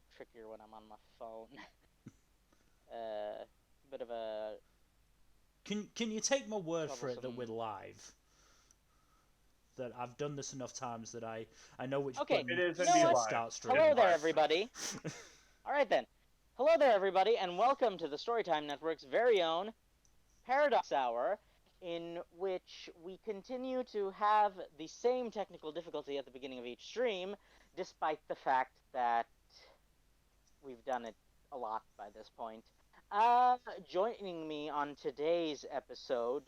bit trickier when I'm on my phone. Bit of a... Can you take my word for it that we're troublesome... live? That I've done this enough times that I know which Okay, button It is you know indeed what? to live. start It's Hello streaming. there, live. everybody. Alright then. Hello there, everybody, and welcome to the Storytime Network's very own Paradox Hour, in which we continue to have the same technical difficulty at the beginning of each stream, despite the fact that we've done it a lot by this point. Joining me on today's episode,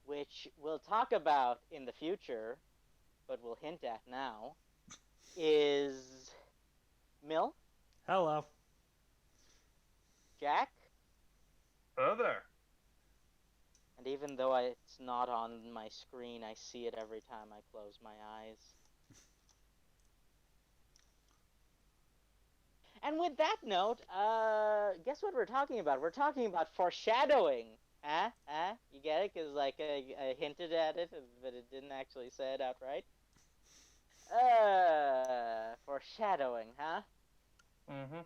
which we'll talk about in the future, but we'll hint at now, is Mill, Hello. Jack, Hello there. and even though it's not on my screen, I see it every time I close my eyes. And with that note, guess what we're talking about? We're talking about foreshadowing. You get it? Because, like, I hinted at it, but it didn't actually say it outright. Foreshadowing, huh? Mm-hmm.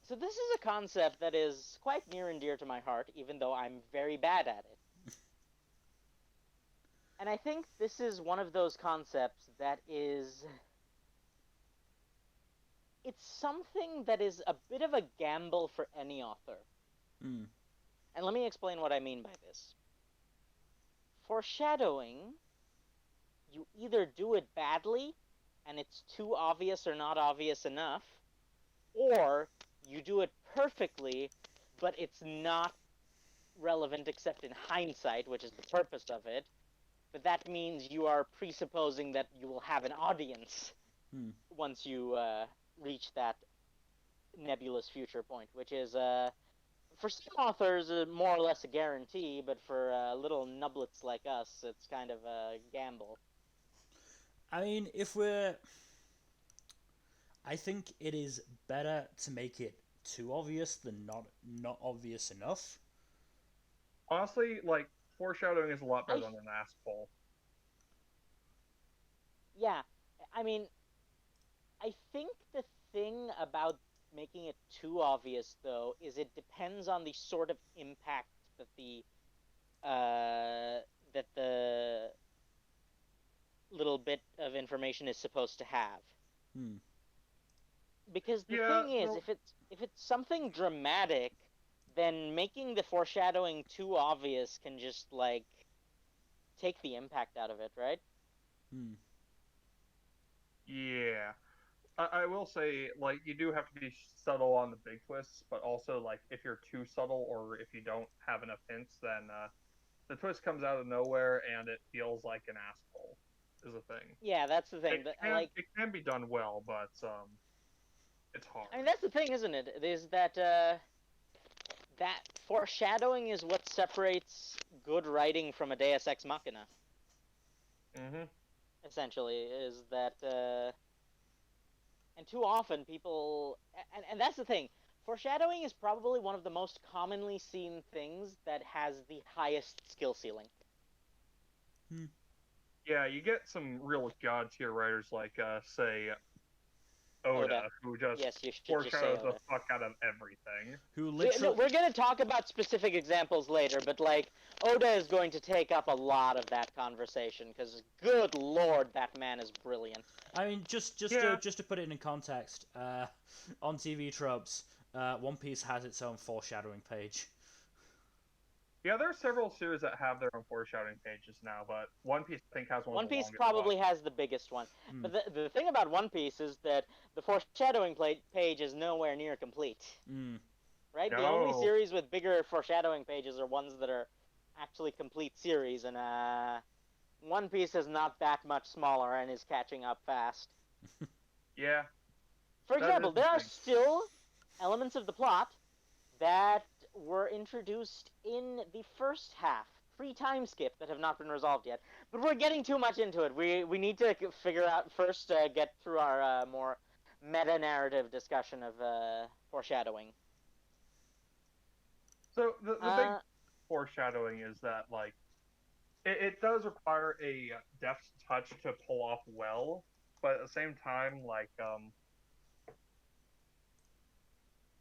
So this is a concept that is quite near and dear to my heart, even though I'm very bad at it. And I think this is one of those concepts that is... It's something that is a bit of a gamble for any author. Mm. And let me explain what I mean by this. Foreshadowing, you either do it badly, and it's too obvious or not obvious enough, or you do it perfectly, but it's not relevant except in hindsight, which is the purpose of it. But that means you are presupposing that you will have an audience once you reach that nebulous future point, which is, for some authors, more or less a guarantee, but for little nublets like us, it's kind of a gamble. I mean, I think it is better to make it too obvious than not obvious enough. Honestly, like, foreshadowing is a lot better than an asshole. Yeah, I mean, I think the thing about making it too obvious, though, is it depends on the sort of impact that the little bit of information is supposed to have. Because the thing is, if it's something dramatic, then making the foreshadowing too obvious can just, like, take the impact out of it, right? Yeah. I will say, like, you do have to be subtle on the big twists, but also, like, if you're too subtle or if you don't have enough hints, then the twist comes out of nowhere and it feels like an asshole, is a thing. Yeah, that's the thing. It can be done well, but it's hard. I mean, that's the thing, isn't it? Is that that foreshadowing is what separates good writing from a Deus Ex Machina. Mm-hmm. Essentially, is that and too often people, and that's the thing, foreshadowing is probably one of the most commonly seen things that has the highest skill ceiling. Yeah, you get some real god tier writers like, say, Oda, who just foreshadows the fuck out of everything. Who literally... We're going to talk about specific examples later, but, like, Oda is going to take up a lot of that conversation, because, good lord, that man is brilliant. I mean, just to put it in context, on TV tropes, One Piece has its own foreshadowing page. Yeah, there are several series that have their own foreshadowing pages now, but One Piece, I think, has one of the longest. One Piece probably has the biggest one. But the thing about One Piece is that the foreshadowing page is nowhere near complete. Right? No. The only series with bigger foreshadowing pages are ones that are actually complete series, and One Piece is not that much smaller and is catching up fast. Yeah. For example, there are still elements of the plot that were introduced in the first half, pre-time skip, that have not been resolved yet. But we're getting too much into it. We need to figure out first, get through our more meta-narrative discussion of foreshadowing. So the big foreshadowing is that, like, it does require a deft touch to pull off well, but at the same time, like,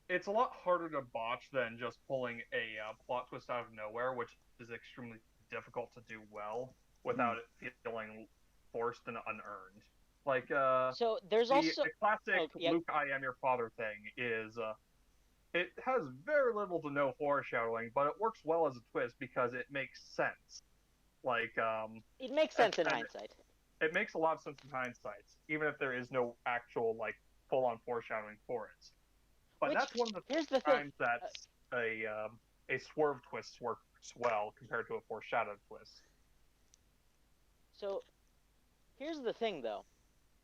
it's a lot harder to botch than just pulling a plot twist out of nowhere, which is extremely difficult to do well without it feeling forced and unearned. Like, So there's also the classic yeah. Luke, I am your father thing is, it has very little to no foreshadowing, but it works well as a twist because it makes sense. Like, It makes sense in hindsight. It makes a lot of sense in hindsight, even if there is no actual, like, full-on foreshadowing for it. But Which, that's one of the here's the times thing. that a swerve twist works well compared to a foreshadowed twist. So here's the thing, though,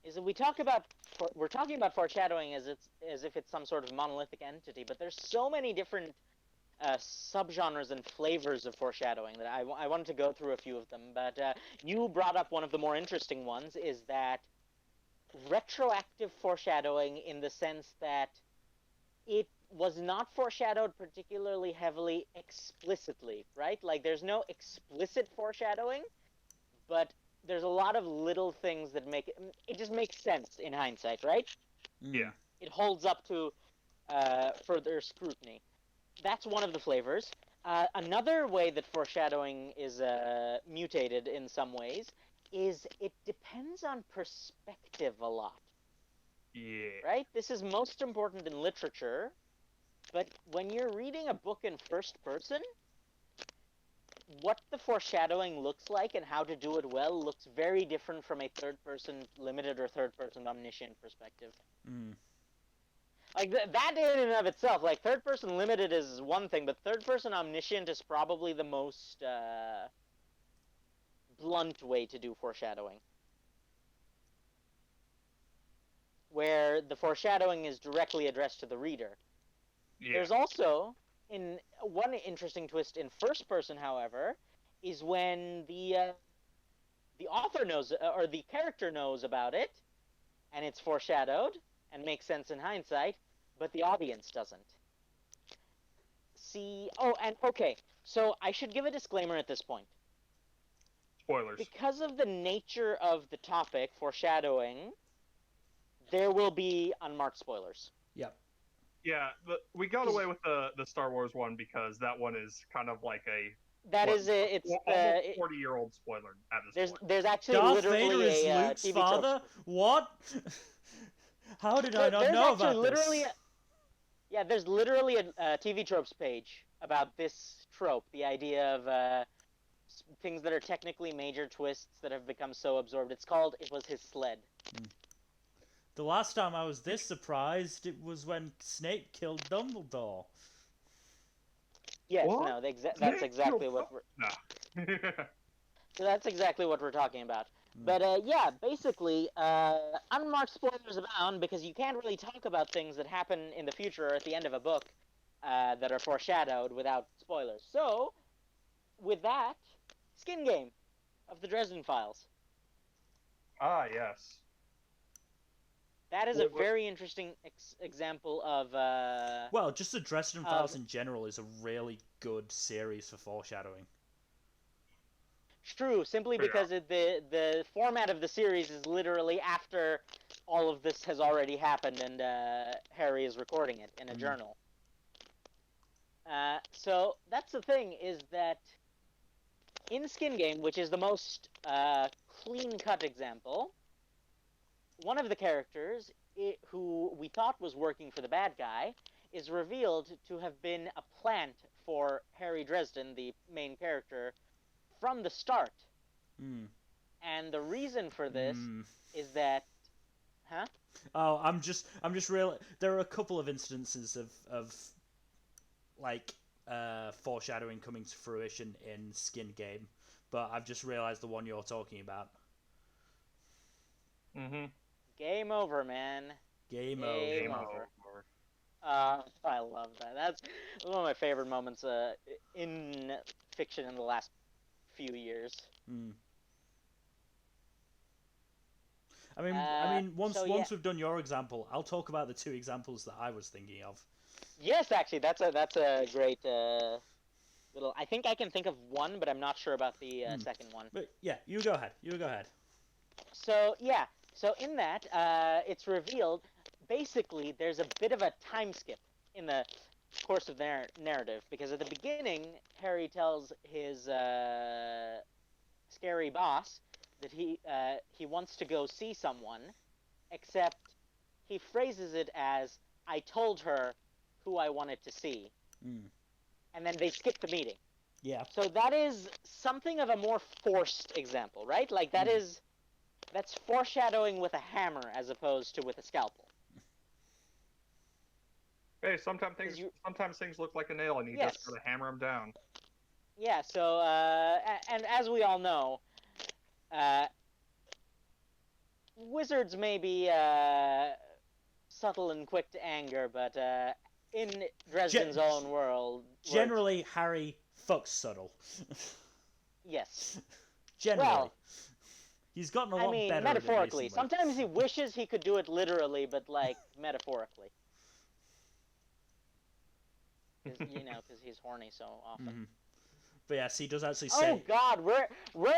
is that we're talking about foreshadowing as if it's some sort of monolithic entity, but there's so many different subgenres and flavors of foreshadowing that I wanted to go through a few of them. But you brought up one of the more interesting ones, is that retroactive foreshadowing, in the sense that it was not foreshadowed particularly heavily explicitly, right? Like, there's no explicit foreshadowing, but there's a lot of little things that make it just makes sense in hindsight, right? Yeah. It holds up to further scrutiny. That's one of the flavors. Another way that foreshadowing is mutated in some ways is it depends on perspective a lot. Yeah. Right? This is most important in literature, but when you're reading a book in first person, what the foreshadowing looks like and how to do it well looks very different from a third-person limited or third-person omniscient perspective. Like, that in and of itself, like, third-person limited is one thing, but third-person omniscient is probably the most blunt way to do foreshadowing. Where the foreshadowing is directly addressed to the reader. Yeah. There's also, in one interesting twist in first person, however, is when the author knows, or the character knows about it, and it's foreshadowed and makes sense in hindsight, but the audience doesn't. See, and okay, so I should give a disclaimer at this point. Spoilers. Because of the nature of the topic, foreshadowing, there will be unmarked spoilers. Yep. Yeah, we got away with the Star Wars one because that one is kind of like almost 40-year-old spoiler at this point. There's actually Darth literally Vader is Luke's TV father? tropes. What? How did I not know about this? There's literally a TV tropes page about this trope, the idea of things that are technically major twists that have become so absorbed. It's called "It Was His Sled." The last time I was this surprised, it was when Snape killed Dumbledore. Yes, what? no, that's exactly what we're. Nah. So that's exactly what we're talking about. But yeah, basically, unmarked spoilers abound because you can't really talk about things that happen in the future or at the end of a book that are foreshadowed without spoilers. So, with that, Skin Game of the Dresden Files. Ah, yes. That is a very interesting example of. Well, just the Dresden Files in general is a really good series for foreshadowing. True, simply because the format of the series is literally after all of this has already happened and Harry is recording it in a journal. So that's the thing, is that in Skin Game, which is the most clean-cut example, one of the characters, who we thought was working for the bad guy, is revealed to have been a plant for Harry Dresden, the main character, from the start. And the reason for this is that... Huh? Oh, I'm just real. There are a couple of instances of like foreshadowing coming to fruition in Skin Game, but I've just realized the one you're talking about. Game over, man. Game over. I love that. That's one of my favorite moments in fiction in the last few years. I mean, once we've done your example, I'll talk about the two examples that I was thinking of. Yes, actually, that's a great little. I think I can think of one, but I'm not sure about the second one. But yeah, you go ahead. So yeah, So in that, it's revealed, basically, there's a bit of a time skip in the course of their narrative, because at the beginning, Harry tells his scary boss that he wants to go see someone, except he phrases it as, "I told her who I wanted to see," Mm. and then they skip the meeting. Yeah. So that is something of a more forced example, right? Like that's foreshadowing with a hammer as opposed to with a scalpel. Hey, sometimes things look like a nail, and you Yes. just gotta hammer them down. Yeah. So and as we all know, wizards may be subtle and quick to anger, but in Dresden's own world, Generally, Harry fucks subtle. yes. Generally. Well, He's gotten a lot better at it metaphorically. recently. Sometimes he wishes he could do it literally, but like metaphorically. Because he's horny so often. Mm-hmm. But yes, he does actually say. Oh God, we're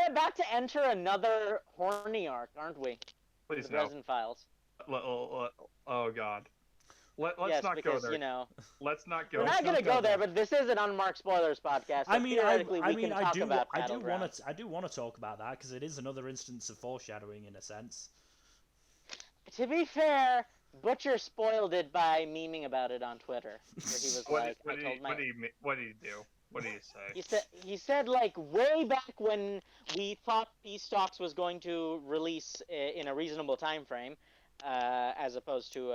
about to enter another horny arc, aren't we? Please the no. Dresden Files. Oh God. Let's yes, not because, go there. Let's not go. We're not going to go there, but this is an unmarked spoilers podcast. So I do want to talk about that because it is another instance of foreshadowing in a sense. To be fair, Butcher spoiled it by memeing about it on Twitter. Where he was what like, did he do? What did he say? He said like way back when we thought Peace Talks was going to release in a reasonable time frame. As opposed to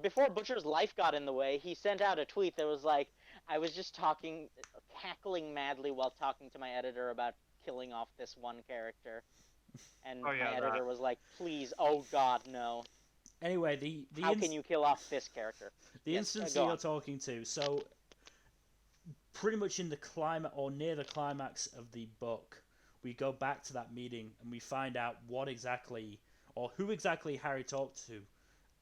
before Butcher's life got in the way, he sent out a tweet that was like, "I was just cackling madly while talking to my editor about killing off this one character," and my editor was like, "Please, oh God, no." Anyway, how can you kill off this character? The instance you're talking to, so pretty much in the climate or near the climax of the book. We go back to that meeting and we find out what exactly or who exactly Harry talked to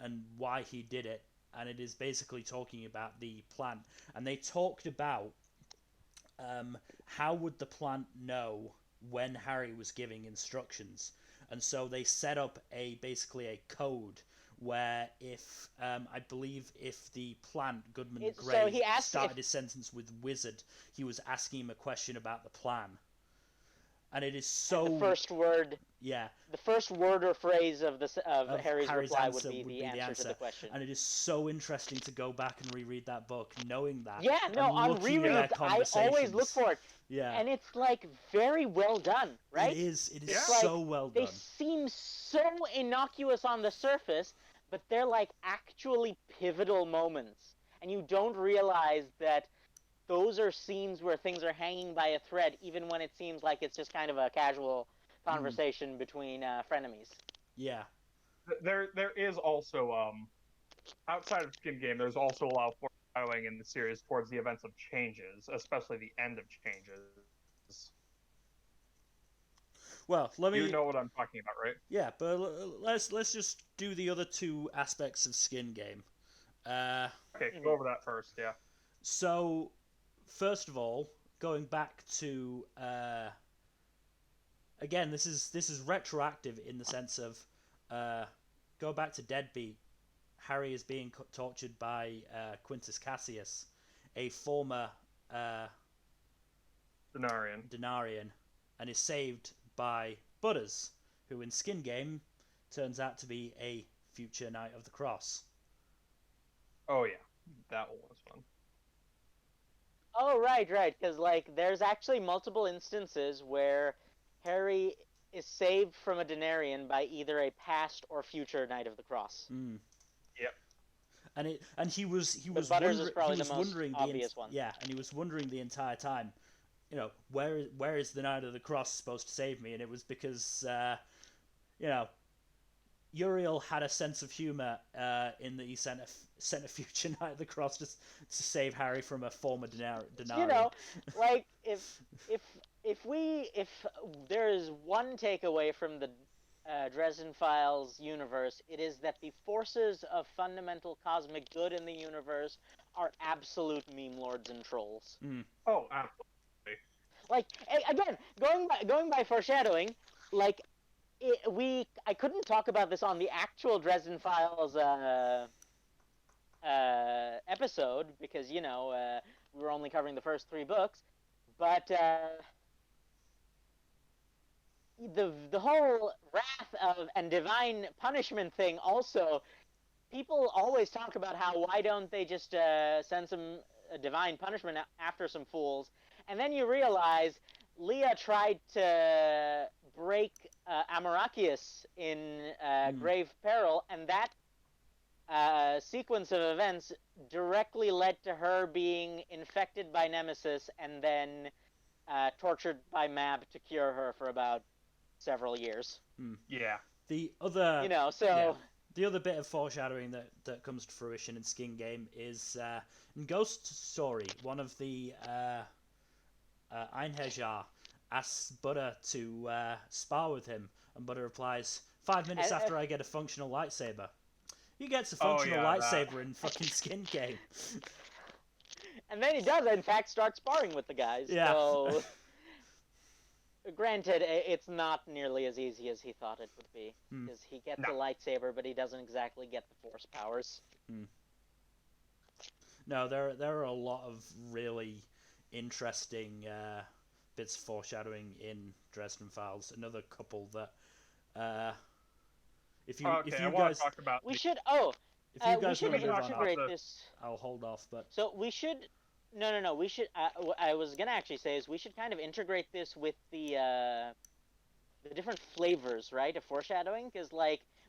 and why he did it. And it is basically talking about the plant. And they talked about how would the plant know when Harry was giving instructions. And so they set up basically a code where if I believe if the plant Goodman Gray started his sentence with wizard, he was asking him a question about the plan. And it is so. And the first word. Yeah. The first word or phrase of Harry's reply would be the answer to the question. And it is so interesting to go back and reread that book, knowing that. Yeah, no, on rereads, I always look for it. Yeah. And it's like very well done, right? It is. It is it's so well done. They seem so innocuous on the surface, but they're like actually pivotal moments, and you don't realize that. Those are scenes where things are hanging by a thread, even when it seems like it's just kind of a casual conversation between frenemies. Yeah. There is also outside of Skin Game, there's also a lot of foreshadowing in the series towards the events of changes, especially the end of changes. Well, You know what I'm talking about, right? Yeah, but let's just do the other two aspects of Skin Game. Okay, go over that first. Yeah. So. First of all, going back to again, this is retroactive in the sense of go back to Deadbeat. Harry is being tortured by Quintus Cassius, a former Denarian, and is saved by Butters, who in Skin Game turns out to be a future Knight of the Cross. Oh yeah, that one was fun. Oh, right, because, like, there's actually multiple instances where Harry is saved from a Denarian by either a past or future Knight of the Cross. Mm. Yep. And he was Butters is probably the most obvious one. Yeah, and he was wondering the entire time, where is the Knight of the Cross supposed to save me? And it was because, Uriel had a sense of humor in that he sent a future Knight of the Cross to save Harry from a former Denarian. Like if there is one takeaway from the Dresden Files universe, it is that the forces of fundamental cosmic good in the universe are absolute meme lords and trolls. Mm. Oh, absolutely. Like again, going by foreshadowing, like I couldn't talk about this on the actual Dresden Files episode because we were only covering the first 3 books, but the whole wrath of and divine punishment thing also. People always talk about how why don't they just send some divine punishment after some fools, and then you realize Leah tried to break Amarachius in grave peril, and that sequence of events directly led to her being infected by Nemesis and then tortured by Mab to cure her for about several years. Yeah. The other, so the other bit of foreshadowing that comes to fruition in Skin Game is in Ghost Story. One of the Einherjar asks Butter to spar with him, and Butter replies, 5 minutes after I get a functional lightsaber. He gets a functional lightsaber in fucking Skin Game. And then he does, in fact, start sparring with the guys. Yeah. So, granted, it's not nearly as easy as he thought it would be. Because he gets a lightsaber, but he doesn't exactly get the Force powers. No, there are a lot of really interesting bits of foreshadowing in Dresden Files. Another couple that if you guys talk about we should if you guys we should want to move integrate on, this. I'll hold off. But so we should no we should. What I was gonna actually say is we should kind of integrate this with the different flavors, right, of foreshadowing, because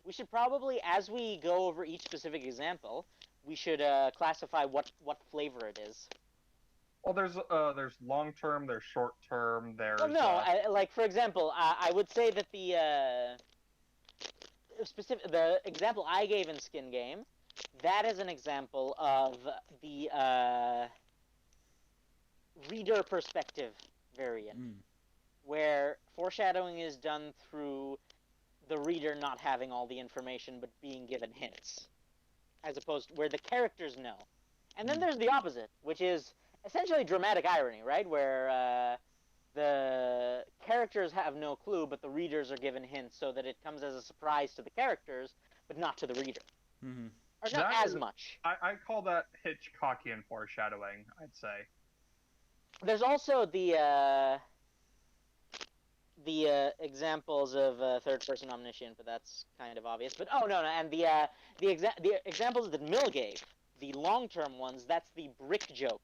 we should probably, as we go over each specific example, we should classify what flavor it is. Well, there's long term, there's short term, there's. Well, no, for example, I would say that the example I gave in Skin Game, that is an example of the reader perspective variant, where foreshadowing is done through the reader not having all the information but being given hints, as opposed to where the characters know. And then there's the opposite, which is essentially dramatic irony, right? Where the characters have no clue, but the readers are given hints so that it comes as a surprise to the characters, but not to the reader. Or not as much. I call that Hitchcockian foreshadowing, I'd say. There's also the examples of third-person omniscient, but that's kind of obvious. But and the examples that Mill gave, the long-term ones, that's the brick joke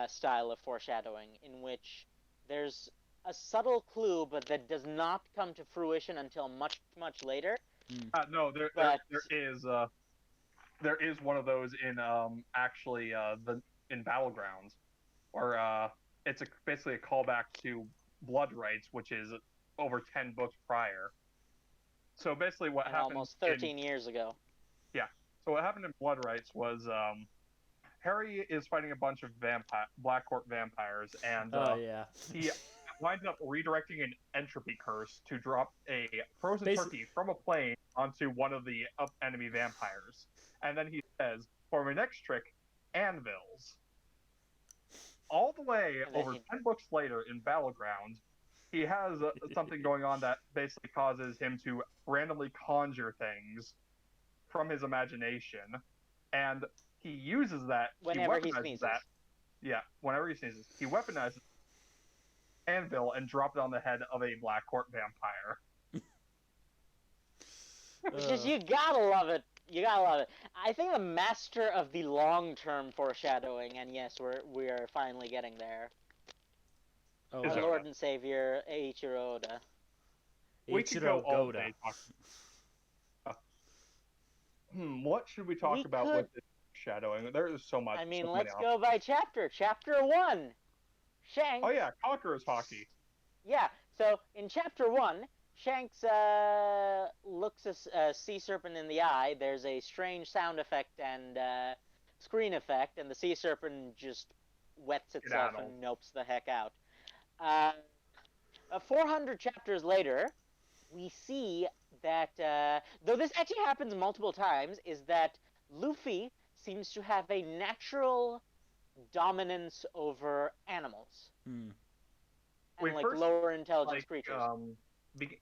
style of foreshadowing, in which there's a subtle clue, but that does not come to fruition until much, much later. No, there is one of those in in Battlegrounds, where it's basically a callback to Blood Rights, which is over 10 books prior. So basically, what happened almost 13 years ago. Yeah. So what happened in Blood Rights was Harry is fighting a bunch of Black Court vampires, and he winds up redirecting an entropy curse to drop a frozen turkey from a plane onto one of the enemy vampires. And then he says, for my next trick, anvils. All the way over 10 books later in Battleground, he has something going on that basically causes him to randomly conjure things from his imagination, and he uses that. Whenever he sneezes. Yeah, whenever he sneezes. He weaponizes anvil and dropped it on the head of a Black Court vampire. Because you gotta love it. You gotta love it. I think the master of the long-term foreshadowing, and yes, we are finally getting there. Our Lord and Savior Eiichiro Oda. We could go all day what should we talk about with this foreshadowing? There is so much. I mean, let's go by chapter. Chapter 1. Shanks. Oh yeah, Conqueror's Hockey. Yeah. So in chapter 1, Shanks looks a sea serpent in the eye. There's a strange sound effect and screen effect, and the sea serpent just wets itself and nopes the heck out. 400 chapters later, we see that, though this actually happens multiple times, is that Luffy seems to have a natural dominance over animals. And lower intelligence creatures.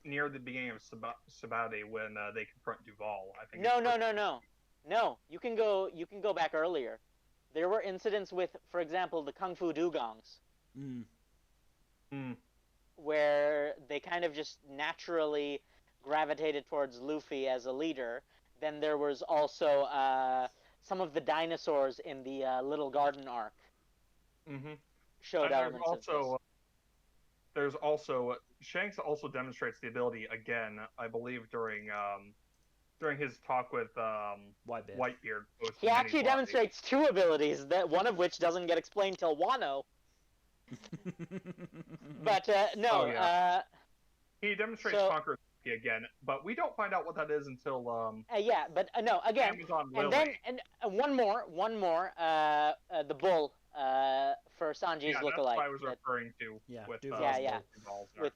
near the beginning of Sabati when they confront Duval. I think. No. You can go back earlier. There were incidents with, for example, the Kung Fu Dugongs, where they kind of just naturally gravitated towards Luffy as a leader. Then there was also some of the dinosaurs in the Little Garden arc. Showed elements of this. There's also Shanks also demonstrates the ability again, I believe during his talk with Whitebeard. He actually demonstrates two abilities, that one of which doesn't get explained till Wano. But no, he demonstrates Conqueror's Haki again, but we don't find out what that is until no, again, Amazon and Lily. then one more, the bull for Sanji's lookalike. That's what I was referring to. With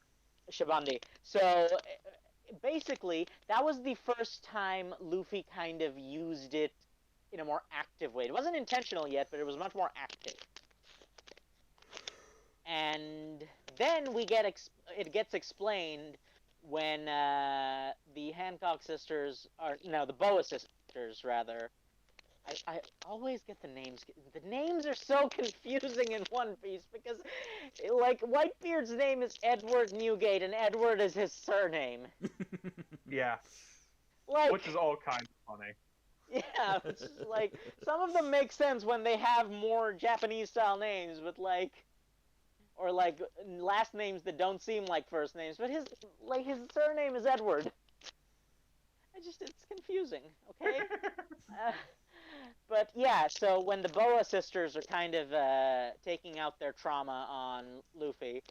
Shabandi. So basically, that was the first time Luffy kind of used it in a more active way. It wasn't intentional yet, but it was much more active. And then it gets explained when the Hancock sisters the Boa sisters rather. I always get the names. The names are so confusing in One Piece because, like, Whitebeard's name is Edward Newgate, and Edward is his surname. Yeah. Like, which is all kinds of funny. Yeah, it's just, like, some of them make sense when they have more Japanese-style names, but, like, or, like, last names that don't seem like first names, but his surname is Edward. It's confusing, okay? But yeah, so when the Boa sisters are kind of taking out their trauma on Luffy,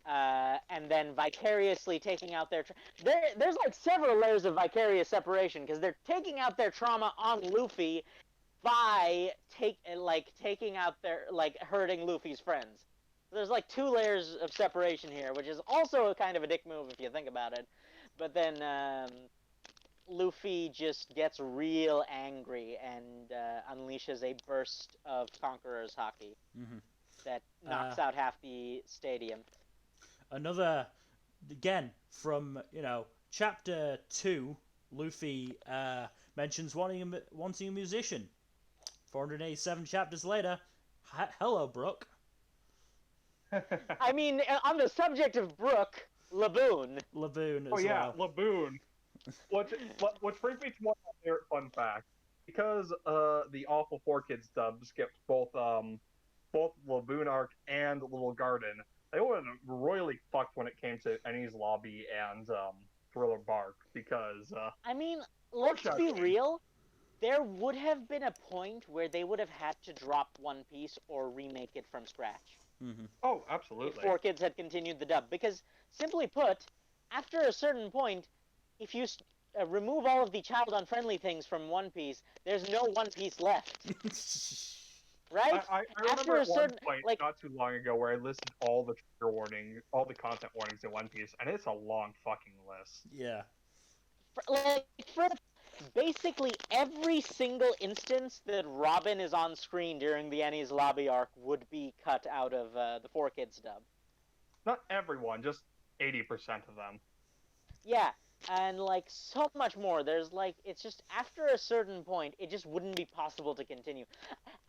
and then vicariously taking out their there's like several layers of vicarious separation, because they're taking out their trauma on Luffy by taking out their, like, hurting Luffy's friends. So there's like two layers of separation here, which is also a kind of a dick move if you think about it. But then Luffy just gets real angry and unleashes a burst of Conqueror's Haki that knocks out half the stadium. Another, again, from, Chapter 2, Luffy mentions wanting a musician. 487 chapters later, hello, Brook. I mean, on the subject of Brook, Laboon. Laboon as well. Oh yeah, well. Laboon. Which brings me to one of my favorite fun facts. Because the Awful 4 Kids dub skipped both Laboon arc and Little Garden, they would have royally fucked when it came to Enies Lobby and Thriller Bark, because I mean, let's be real. There would have been a point where they would have had to drop One Piece or remake it from scratch. Oh, absolutely. If 4 Kids had continued the dub, because simply put, after a certain point, if you remove all of the child-unfriendly things from One Piece, there's no One Piece left. Right? I remember at one point, not too long ago, where I listed all the trigger warnings, all the content warnings in One Piece, and it's a long fucking list. Yeah. For basically every single instance that Robin is on screen during the Enies Lobby arc would be cut out of the 4 Kids dub. Not everyone, just 80% of them. Yeah. And, like, so much more. There's, like, it's just, after a certain point, it just wouldn't be possible to continue.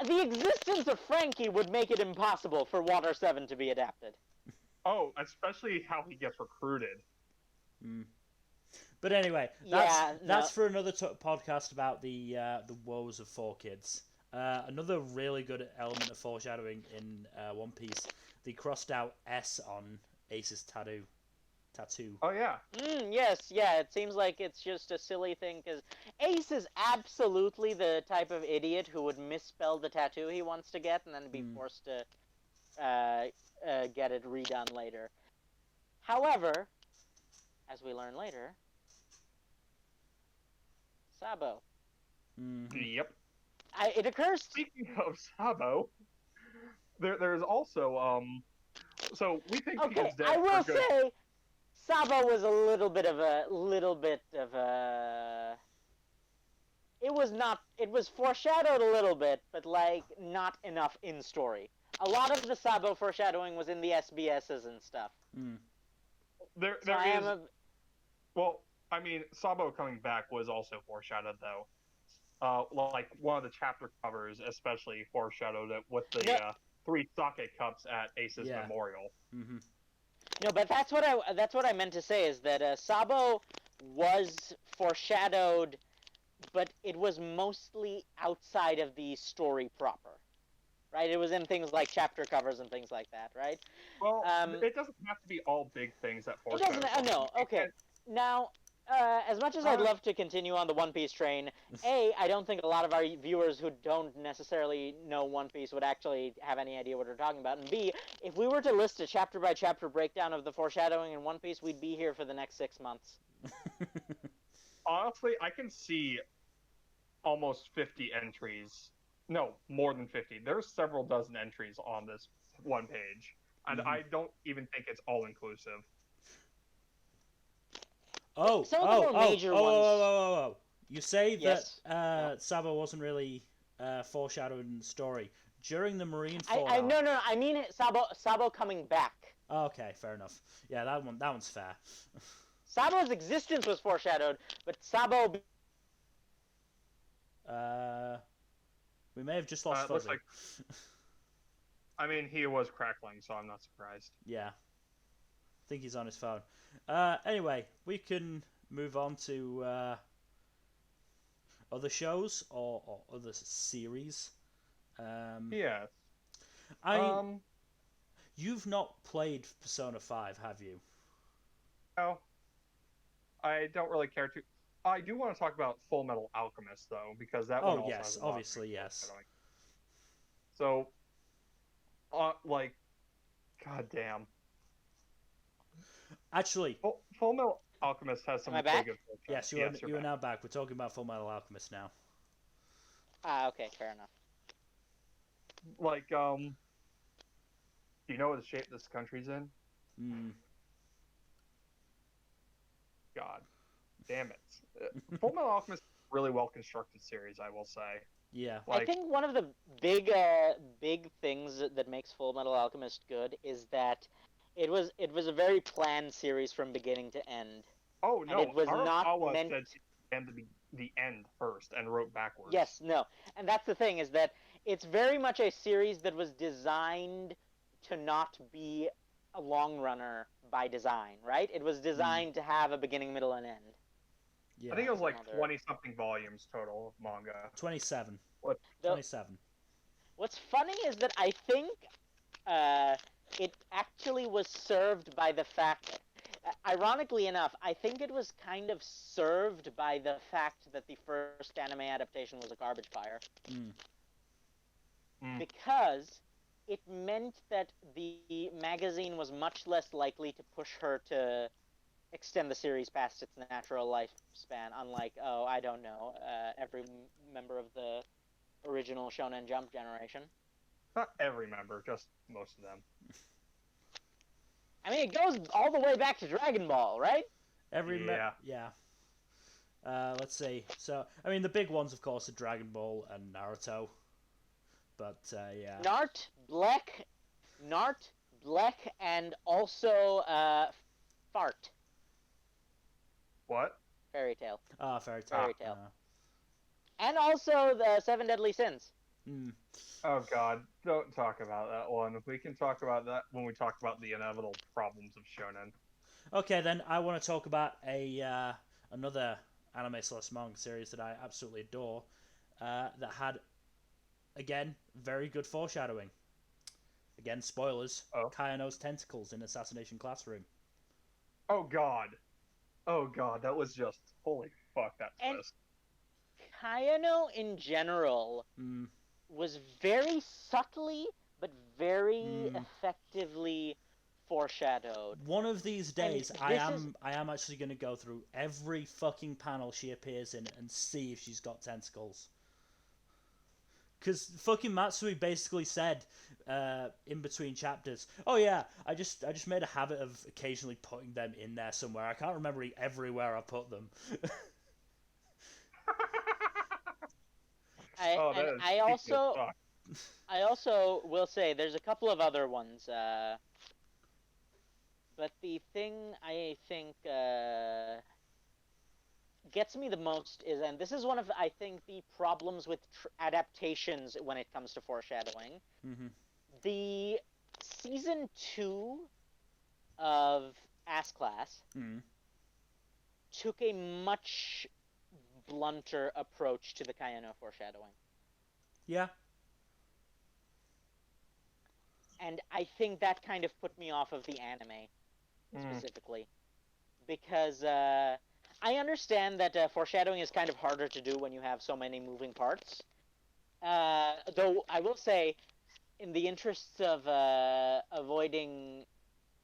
The existence of Frankie would make it impossible for Water 7 to be adapted. Oh, especially how he gets recruited. But anyway, that's for another podcast about the woes of 4 Kids. Another really good element of foreshadowing in One Piece, the crossed out S on Ace's tattoo. Oh yeah. Yes, yeah. It seems like it's just a silly thing, because Ace is absolutely the type of idiot who would misspell the tattoo he wants to get and then be forced to get it redone later. However, as we learn later, Sabo. Yep. It occurs. Speaking of Sabo, there's also So we think okay, he's dead. I will say, Sabo was a little bit of a. It was foreshadowed a little bit, but, like, not enough in story. A lot of the Sabo foreshadowing was in the SBSs and stuff. Well, I mean, Sabo coming back was also foreshadowed, though. Like one of the chapter covers, especially foreshadowed it with the No, 3 sake cups at Ace's Yeah. memorial. Mm-hmm. no, but that's what I meant to say is that Sabo was foreshadowed, but it was mostly outside of the story proper, right? It was in things like chapter covers and things like that, right? Well, Um, it doesn't have to be all big things that it foreshadow doesn't. something. No, okay. Now, as much as I'd love to continue on the One Piece train, I don't think a lot of our viewers who don't necessarily know One Piece would actually have any idea what we're talking about. And B, if we were to list a chapter by chapter breakdown of the foreshadowing in One Piece, we'd be here for the next 6 months. Honestly, I can see almost 50 entries. No, more than 50. There's several dozen entries on this one page, and I don't even think it's all inclusive. Some of the more major ones. Oh. You say Yes. that Sabo wasn't really foreshadowed in the story. During the Marineford No. I mean Sabo coming back. Okay, fair enough. Yeah, that one's fair. Sabo's existence was foreshadowed, but Sabo. We may have just lost Fuzzy. Like, I mean, he was crackling, so I'm not surprised. Yeah. I think he's on his phone. Anyway, we can move on to other shows or other series. Yes. You've not played Persona 5, have you? No. I don't really care to. I do want to talk about Full Metal Alchemist, though, because that one also has a lot obviously, yes. So, like, goddamn. Actually, Full Metal Alchemist has some really good. Yes, you are now back. We're talking about Full Metal Alchemist now. Okay, fair enough. Like, do you know what the shape this country's in? God damn it. Full Metal Alchemist is a really well constructed series, I will say. Yeah. Like, I think one of the big things that makes Full Metal Alchemist good is that it was a very planned series from beginning to end. Oh no, and it was not meant said to be the end first and wrote backwards. Yes, no. And that's the thing, is that it's very much a series that was designed to not be a long runner by design, right? It was designed to have a beginning, middle, and end. Yeah. I think it was like 20-something volumes total of manga. 27. What? 27. What's funny is that I think it actually was served by the fact, ironically enough, I think it was kind of served by the fact that the first anime adaptation was a garbage fire. Because it meant that the magazine was much less likely to push her to extend the series past its natural lifespan, unlike, I don't know, every member of the original Shonen Jump generation. Not every member, just most of them. I mean, it goes all the way back to Dragon Ball, right? Yeah. Let's see. So, I mean, the big ones, of course, are Dragon Ball and Naruto. But, yeah. Nart, Bleck, and also, Fart. What? Fairy Tail. Fairy Tail. And also the Seven Deadly Sins. Oh god, don't talk about that one. We can talk about that when we talk about the inevitable problems of shonen. Okay, then I want to talk about another anime/manga series that I absolutely adore, that had, again, very good foreshadowing. Again, spoilers. Kayano's tentacles in Assassination Classroom. Oh god, that was just holy fuck, that twist. Kayano in general was very subtly but very effectively foreshadowed. One of these days, I am actually going to go through every fucking panel she appears in and see if she's got tentacles. Because fucking Matsui basically said in between chapters, oh yeah, I just made a habit of occasionally putting them in there somewhere. I can't remember everywhere I put them. I also will say there's a couple of other ones, but the thing I think gets me the most is, and this is one of, I think, the problems with adaptations when it comes to foreshadowing. Mm-hmm. The season 2 of Ass Class Mm. took a much blunter approach to the Kayano foreshadowing. Yeah. And I think that kind of put me off of the anime specifically. Because I understand that foreshadowing is kind of harder to do when you have so many moving parts. Though I will say, in the interests of avoiding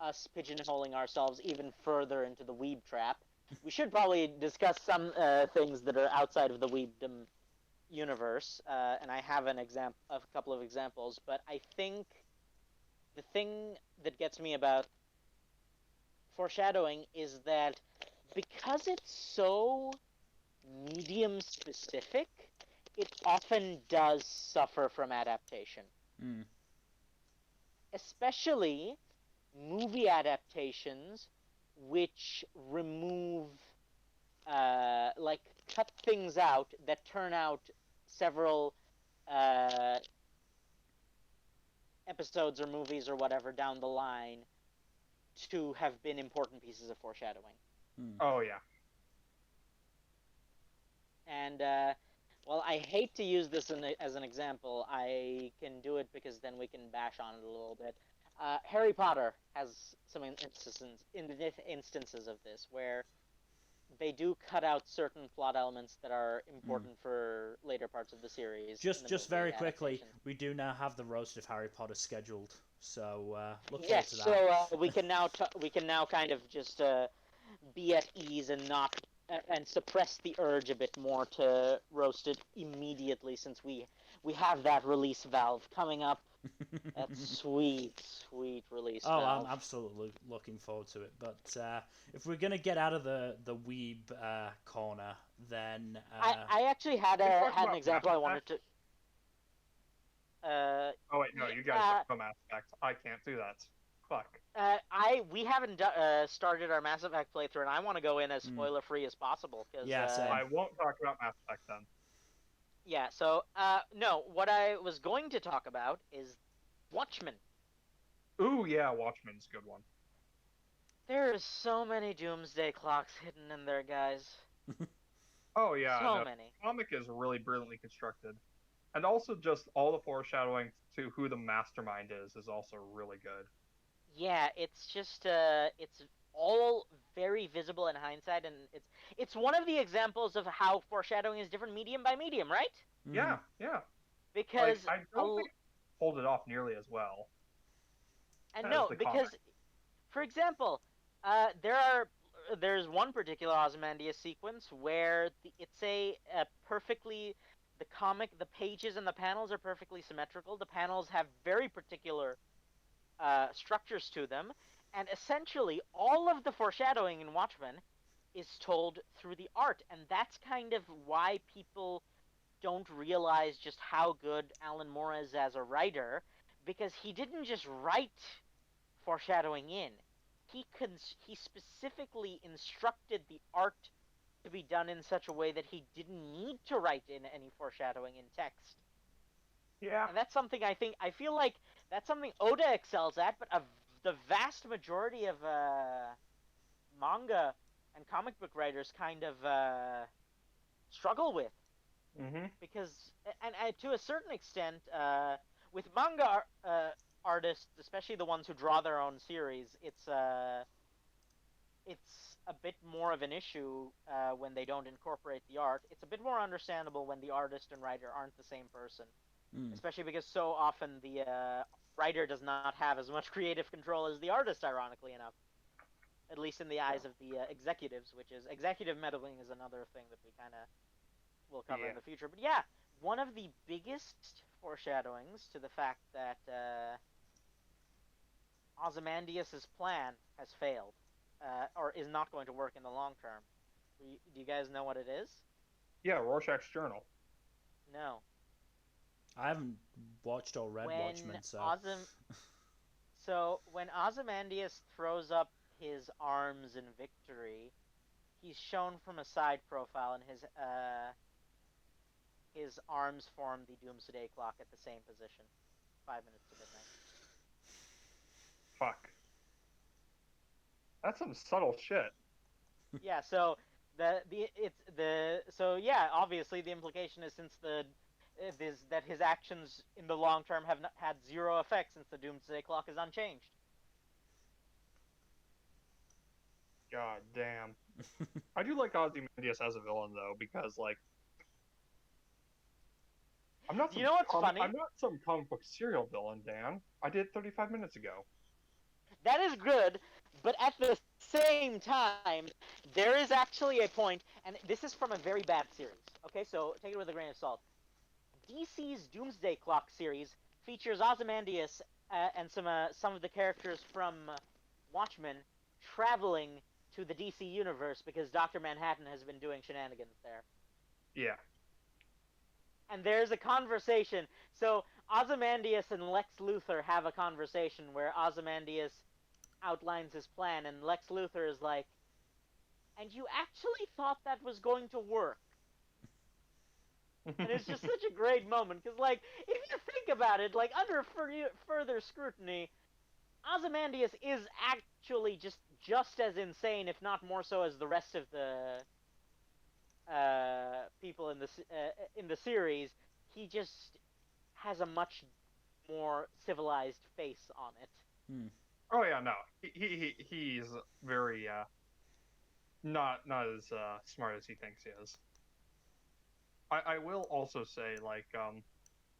us pigeonholing ourselves even further into the weeb trap, we should probably discuss some things that are outside of the weebdom universe. And I have a couple of examples, but I think the thing that gets me about foreshadowing is that because it's so medium specific, it often does suffer from adaptation. Mm. Especially movie adaptations which remove, like, cut things out that turn out several episodes or movies or whatever down the line to have been important pieces of foreshadowing. Mm. Oh yeah. And well, I hate to use this as an example. I can do it because then we can bash on it a little bit. Harry Potter has some instances of this where they do cut out certain plot elements that are important for later parts of the series. Just very quickly, we do now have the roast of Harry Potter scheduled, so look forward Yes, to that. so we can now kind of just be at ease and not and suppress the urge a bit more to roast it immediately, since we have that release valve coming up. That sweet release valve. I'm absolutely looking forward to it. But if we're gonna get out of the weeb corner, then I actually had an example I wanted to. Oh wait, no, you guys have some aspects. I can't do that. Fuck. We haven't started our Mass Effect playthrough, and I want to go in as spoiler free as possible. Cause, yeah, same. I won't talk about Mass Effect then. Yeah. So no, what I was going to talk about is Watchmen. Ooh yeah, Watchmen's a good one. There's so many doomsday clocks hidden in there, guys. Oh yeah, so many. The comic is really brilliantly constructed, and also just all the foreshadowing to who the mastermind is also really good. Yeah, it's just it's all very visible in hindsight, and it's one of the examples of how foreshadowing is different medium by medium, right? Mm-hmm. Yeah, yeah. Because I don't think it pulled it off nearly as well. And no, because, for example, there's one particular Ozymandias sequence where it's a perfectly, the pages and the panels are perfectly symmetrical. The panels have very particular structures to them, and essentially all of the foreshadowing in Watchmen is told through the art, and that's kind of why people don't realize just how good Alan Moore is as a writer, because he didn't just write foreshadowing in. He specifically instructed the art to be done in such a way that he didn't need to write in any foreshadowing in text. Yeah. And that's something I feel like that's something Oda excels at, but the vast majority of manga and comic book writers kind of struggle with. Mm-hmm. Because, and to a certain extent, with manga artists, especially the ones who draw their own series, it's a bit more of an issue when they don't incorporate the art. It's a bit more understandable when the artist and writer aren't the same person, especially because so often the writer does not have as much creative control as the artist, ironically enough. At least in the eyes of the executives, which is executive meddling is another thing that we kind of will cover in the future. But yeah, one of the biggest foreshadowings to the fact that Ozymandias' plan has failed, or is not going to work in the long term. Do you guys know what it is? Yeah, Rorschach's Journal. No. I haven't watched or read Watchmen, so... So, when Ozymandias throws up his arms in victory, he's shown from a side profile, and his arms form the doomsday clock at the same position, 5 minutes to midnight. Fuck. That's some subtle shit. Yeah, so obviously the implication is since that his actions in the long term have not, had zero effect since the doomsday clock is unchanged. God damn. I do like Ozymandias as a villain though, because like I'm not some You know what's funny? I'm not some comic book serial villain, Dan. I did 35 minutes ago. That is good, but at the same time, there is actually a point, and this is from a very bad series. Okay, so take it with a grain of salt. DC's Doomsday Clock series features Ozymandias and some of the characters from Watchmen traveling to the DC universe because Dr. Manhattan has been doing shenanigans there. Yeah. And there's a conversation. So Ozymandias and Lex Luthor have a conversation where Ozymandias outlines his plan, and Lex Luthor is like, "And you actually thought that was going to work?" And it's just such a great moment, because, like, if you think about it, like, under further scrutiny, Ozymandias is actually just as insane, if not more so, as the rest of the people in the series. He just has a much more civilized face on it. Oh yeah, no. He's very not as smart as he thinks he is. I will also say, like,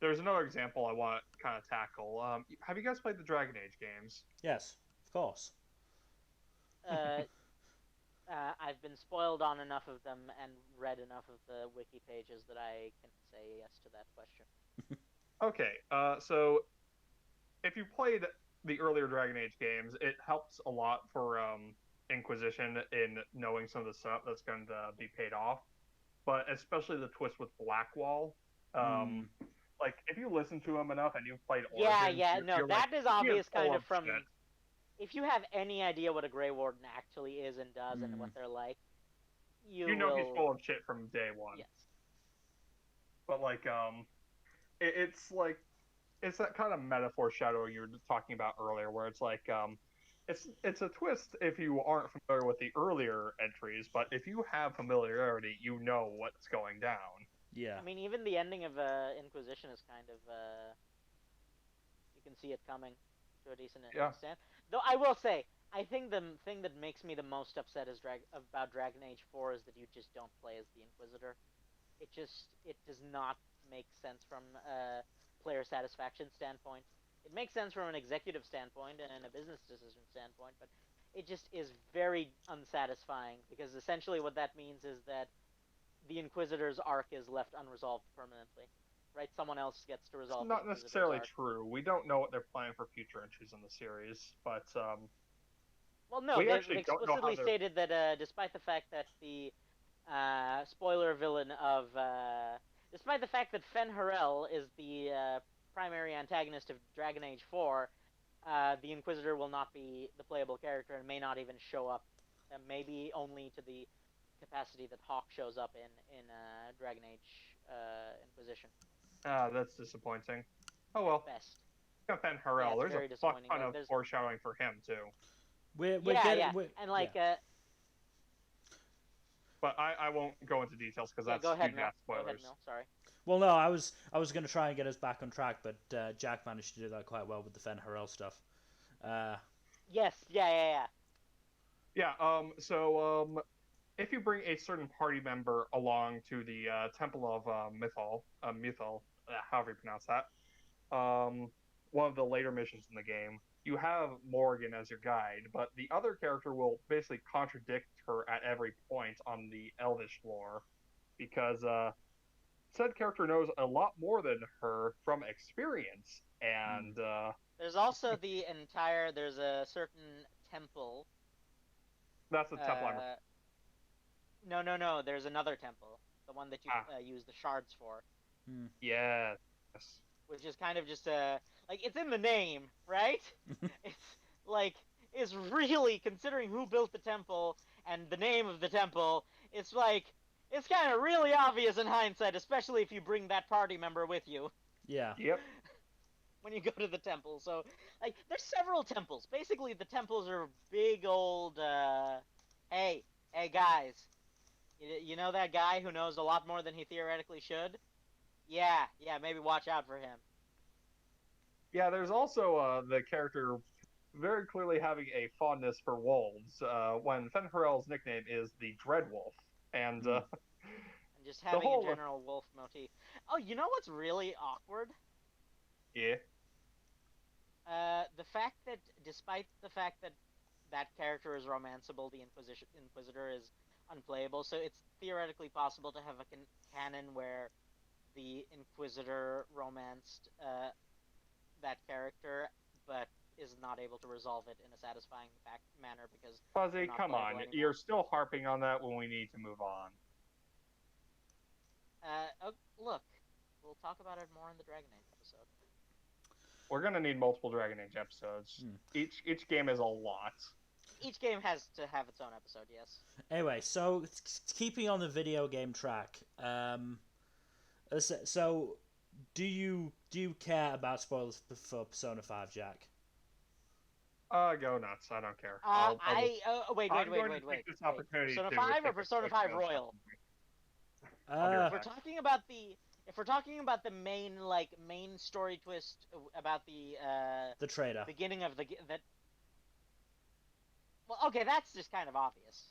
there's another example I want to kind of tackle. Have you guys played the Dragon Age games? Yes, of course. I've been spoiled on enough of them and read enough of the wiki pages that I can say yes to that question. Okay, so if you played the earlier Dragon Age games, it helps a lot for Inquisition in knowing some of the stuff that's going to be paid off. But especially the twist with Blackwall. Like, if you listen to him enough and you've played Origins, you're that like, is obvious kind of from... shit. If you have any idea what a Grey Warden actually is and does and what they're like, you know will... he's full of shit from day one. Yes. But, like, it's like, it's that kind of metaphor shadowing you were talking about earlier, where it's like, it's a twist if you aren't familiar with the earlier entries, but if you have familiarity, you know what's going down. Yeah. I mean, even the ending of Inquisition is kind of... you can see it coming to a decent extent. Though I will say, I think the thing that makes me the most upset about Dragon Age 4 is that you just don't play as the Inquisitor. It does not make sense from a player satisfaction standpoint. It makes sense from an executive standpoint and a business decision standpoint, but it just is very unsatisfying, because essentially what that means is that the Inquisitor's arc is left unresolved permanently. Right? Someone else gets to resolve. It's not necessarily true. We don't know what they're planning for future entries in the series, but well, no, they explicitly stated that despite the fact that the spoiler villain of despite the fact that Fen Harel is the primary antagonist of Dragon Age 4, the Inquisitor will not be the playable character and may not even show up, maybe only to the capacity that Hawk shows up in Dragon Age Inquisition. That's disappointing. Oh well. Best. Fen Harel, there's a fuck ton of foreshadowing for him too. And like. But I won't go into details because that's huge ass spoilers. Go ahead, Mil. Sorry. Well, no, I was going to try and get us back on track, but Jack managed to do that quite well with the Fen Harel stuff. Yes. Yeah. So if you bring a certain party member along to the Temple of Mythal, however you pronounce that, one of the later missions in the game, you have Morgan as your guide, but the other character will basically contradict her at every point on the Elvish lore, because said character knows a lot more than her from experience, and there's also there's a certain temple. That's the temple No, there's another temple, the one that you use the shards for. Yes. Which is kind of just like, it's in the name, right? It's like, is really, considering who built the temple and the name of the temple, it's like, it's kind of really obvious in hindsight, especially if you bring that party member with you Yeah. Yep. when you go to the temple. So, like, there's several temples. Basically, the temples are big old, hey, guys, you know that guy who knows a lot more than he theoretically should? Yeah, maybe watch out for him. Yeah, there's also the character very clearly having a fondness for wolves, when Fenrirel's nickname is the Dreadwolf. And Mm. And just the having a whole. general wolf motif. Oh, you know what's really awkward? Yeah. The fact that, despite the fact that that character is romanceable, the Inquisitor is unplayable. So it's theoretically possible to have a canon where the Inquisitor romanced that character, but is not able to resolve it in a satisfying manner because they're Fuzzy, not come playable on. anymore. You're still harping on that when we need to move on. Oh, look, we'll talk about it more in the Dragon Age episode. We're gonna need multiple Dragon Age episodes. Each game is a lot. Each game has to have its own episode, yes. Anyway, so keeping on the video game track, so do you care about spoilers for Persona 5, Jack? Go nuts. I don't care. Wait. I'm going to take this opportunity Persona to 5 or take a Persona quick 5 note Royal? I'll be right If we're back. talking about the main story twist about The traitor. beginning of that. Well, okay, that's just kind of obvious.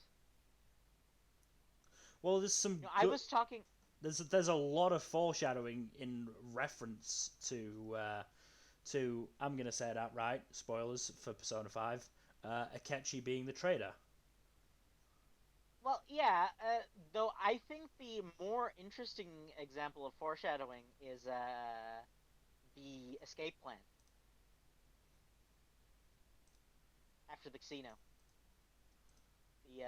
Well, there's some. You know, I was talking. There's a lot of foreshadowing in reference to I'm gonna say it outright. Spoilers for Persona 5. Akechi being the traitor. Well, yeah. Though I think the more interesting example of foreshadowing is the escape plan after the casino. The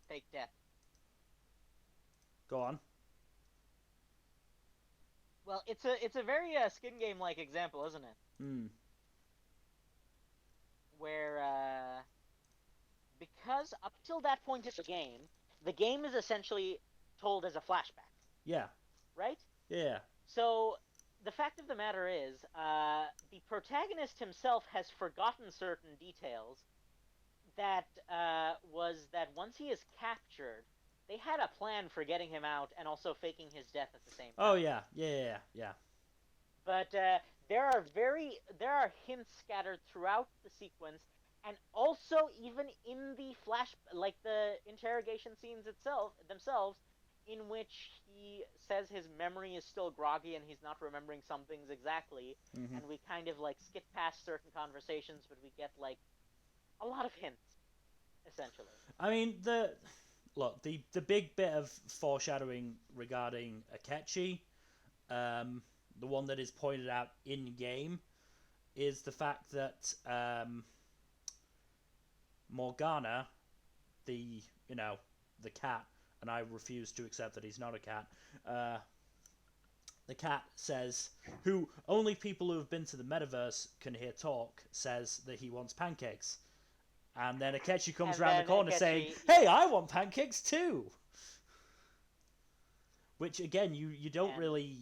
fake death. Go on. Well, it's a very skin game like example, isn't it? Hmm. Where because up till that point in the game is essentially told as a flashback, Yeah. right? Yeah. So the fact of the matter is, the protagonist himself has forgotten certain details. That was that once he is captured, they had a plan for getting him out and also faking his death at the same time. Oh yeah. Yeah. But there are hints scattered throughout the sequence, and also even in the the interrogation scenes themselves, in which he says his memory is still groggy and he's not remembering some things exactly, Mm-hmm. and we kind of like skip past certain conversations, but we get like a lot of hints, essentially. I mean the big bit of foreshadowing regarding Akechi, the one that is pointed out in game, is the fact that Morgana, the cat, and I refuse to accept that he's not a cat. The cat says, who only people who have been to the metaverse can hear talk, says that he wants pancakes. And then Akechi comes And around the then corner Akechi- saying, "Hey, I want pancakes too." Which again, you don't And- really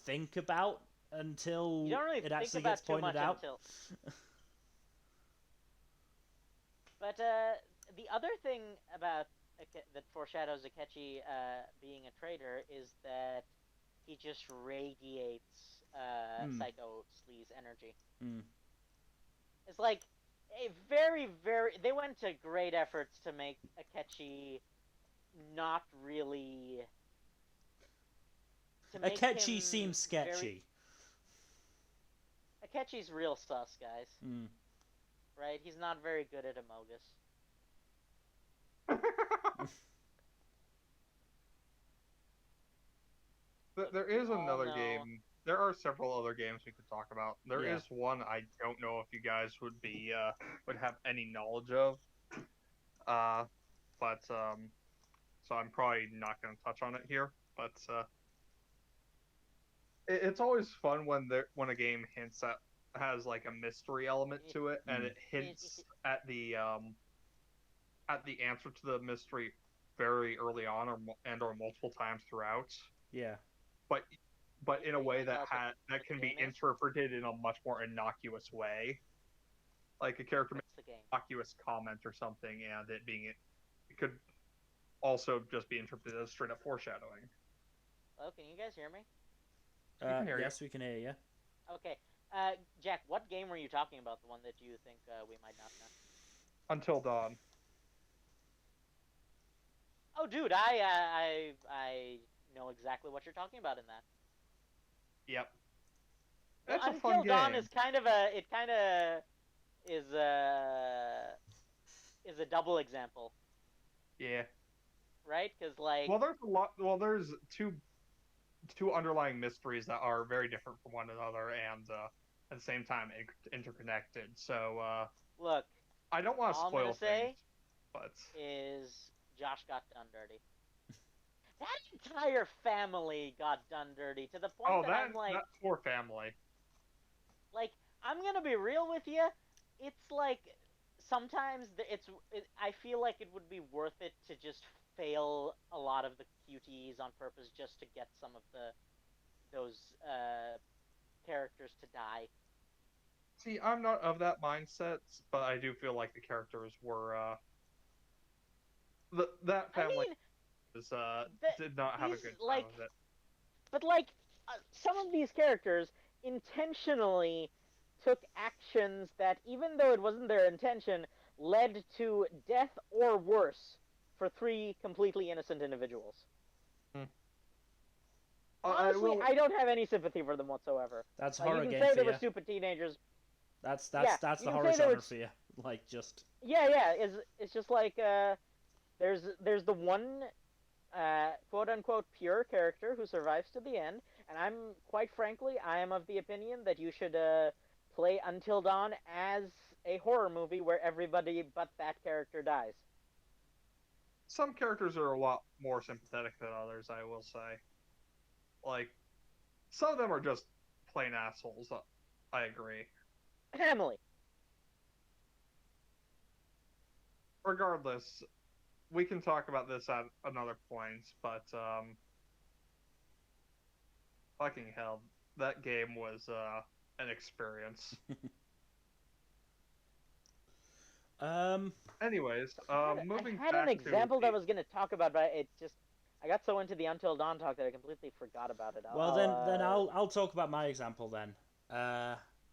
think about until You don't really it think actually about gets too pointed much out. until. But the other thing about that foreshadows Akechi being a traitor is that he just radiates Psycho Slee's energy. Mm. It's like a very, very. They went to great efforts to make Akechi not really. Akechi seems sketchy. Akechi's real sus, guys. Mm. Right? He's not very good at Amogus. There is We all another know- game. There are several other games we could talk about. There Yeah. is one I don't know if you guys would have any knowledge of. But so I'm probably not going to touch on it here. But it's always fun when a game hints at has like a mystery element to it, and it hints at the at the answer to the mystery very early on, or multiple times throughout, Yeah. but in a You way guys also know what that the can be game is? interpreted in a much more innocuous way. Like a character What's makes the game? an innocuous comment or something, and it could also just be interpreted as straight up foreshadowing. Hello, can you guys hear me? We can hear you. Yes, we can hear you. Okay. Jack, what game were you talking about? The one that you think we might not know? Until Dawn. Oh, dude, I know exactly what you're talking about in that. Yep. Well, It's a fun Until Dawn game. is kind of is a is a double example, Yeah. right? Because like, Well, there's a lot. Well, there's two underlying mysteries that are very different from one another, and at the same time interconnected. So look, I don't want to all I'm gonna spoil things, say but is Josh got done dirty. That entire family got done dirty to the point oh, that I'm that poor family. like, I'm gonna be real with you. It's like sometimes I feel like it would be worth it to just fail a lot of the QTEs on purpose just to get some of those characters to die. See, I'm not of that mindset, but I do feel like the characters were that I family mean, was the, did not have a these good time like, of it. but like some of these characters intentionally took actions that, even though it wasn't their intention, led to death or worse for three completely innocent individuals. Hmm. Honestly, I don't have any sympathy for them whatsoever. That's Like, you horror can game say for they were you. stupid teenagers. That's Yeah, that's you the can horror say they were. genre for you. Like just Yeah. It's just like there's the one quote unquote pure character who survives to the end, and quite frankly, I am of the opinion that you should play Until Dawn as a horror movie where everybody but that character dies. Some characters are a lot more sympathetic than others, I will say. Like some of them are just plain assholes. I agree. Family. Regardless, we can talk about this at another point, but fucking hell, that game was an experience. um Anyways, I moving had an back to example that I was going to talk about, but it just I got so into the Until Dawn talk that I completely forgot about it. well then I'll talk about my example then.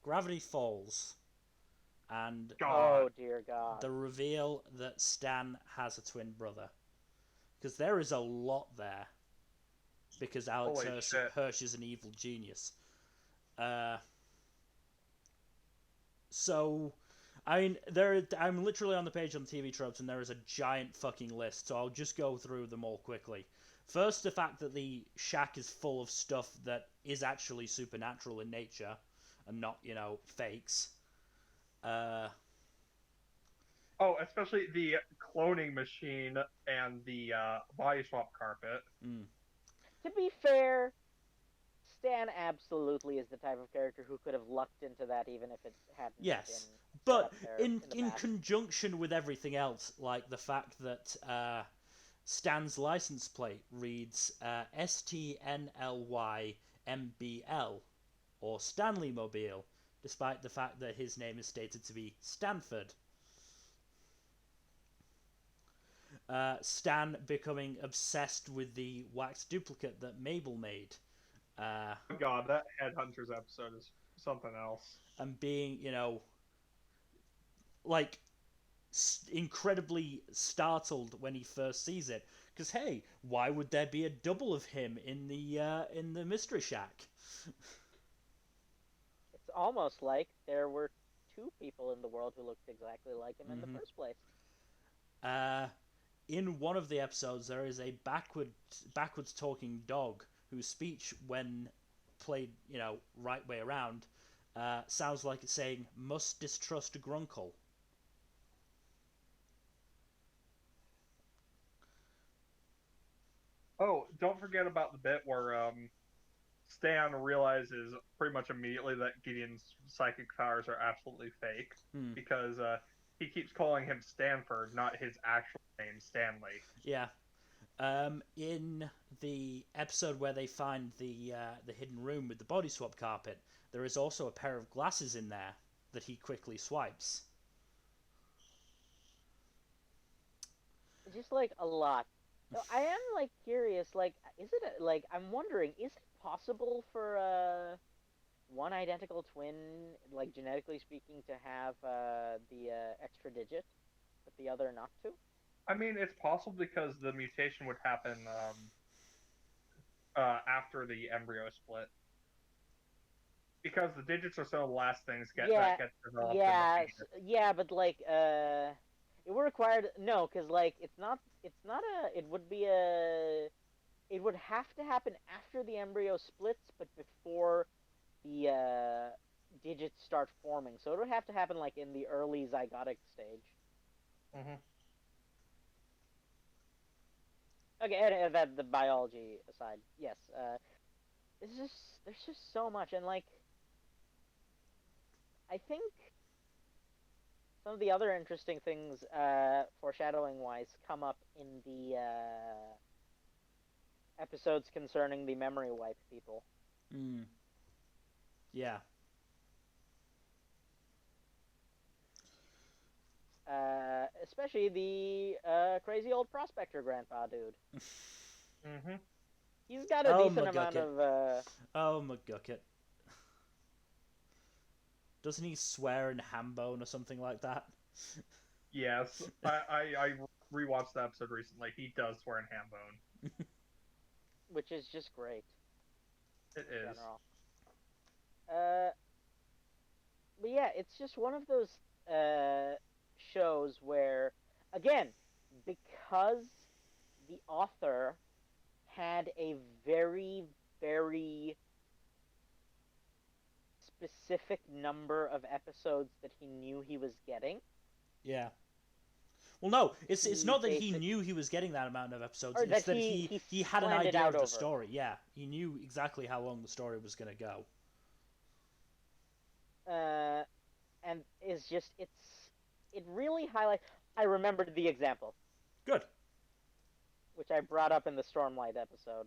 Gravity Falls and God. Oh dear God. the reveal that Stan has a twin brother. Because there is a lot there. Because Alex Holy shit. Hirsch is an evil genius. Uh, so, I mean, I'm literally on the page on TV Tropes, and there is a giant fucking list. So I'll just go through them all quickly. First, the fact that the shack is full of stuff that is actually supernatural in nature, and not fakes. Oh, especially the cloning machine and the body swap carpet. Mm. To be fair, Stan absolutely is the type of character who could have lucked into that even if it hadn't Yes, been set but up there in the in past. conjunction with everything else, like the fact that Stan's license plate reads STNLYMBL or Stanley Mobile, despite the fact that his name is stated to be Stanford. Stan becoming obsessed with the wax duplicate that Mabel made. God, that Headhunters episode is something else. And being, like incredibly startled when he first sees it, because hey, why would there be a double of him in the mystery shack? It's almost like there were two people in the world who looked exactly like him in the first place. In one of the episodes, there is a backwards talking dog whose speech, when played, right way around, sounds like it's saying "must distrust Grunkle." Oh, don't forget about the bit where Stan realizes pretty much immediately that Gideon's psychic powers are absolutely fake Hmm. because he keeps calling him Stanford, not his actual name, Stanley. Yeah. In the episode where they find the hidden room with the body swap carpet, there is also a pair of glasses in there that he quickly swipes. Just like a lot. I am like curious. Like, is it like I'm wondering? Is it possible for one identical twin, like genetically speaking, to have the extra digit, but the other not to? I mean, it's possible because the mutation would happen after the embryo split. Because the digits are so the last things Yeah, that get developed in the yeah, fetus. yeah, but like it would require no, because like it's not a it would be a it would have to happen after the embryo splits, but before the digits start forming. So it would have to happen like in the early zygotic stage. Mm-hmm. Okay, that the biology aside, yes. There's just so much, and like I think some of the other interesting things, foreshadowing wise, come up in the episodes concerning the memory wipe people. Mm. Yeah. Especially the crazy old prospector grandpa dude. Mm-hmm. He's got a Oh, decent amount McGucket. of. Oh, McGucket. Doesn't he swear in hambone or something like that? Yes, I rewatched the episode recently. He does swear in ham bone. Which is just great. It In is. general. Uh, but yeah, it's just one of those shows where, again, because the author had a very, very specific number of episodes that he knew he was getting. Yeah. Well, no, it's He not that he knew he was getting that amount of episodes. or It's that that he had an planned it idea out of the over. story. Yeah, he knew exactly how long the story was going to go. And is just it really highlights. I remembered the example, Good. which I brought up in the Stormlight episode.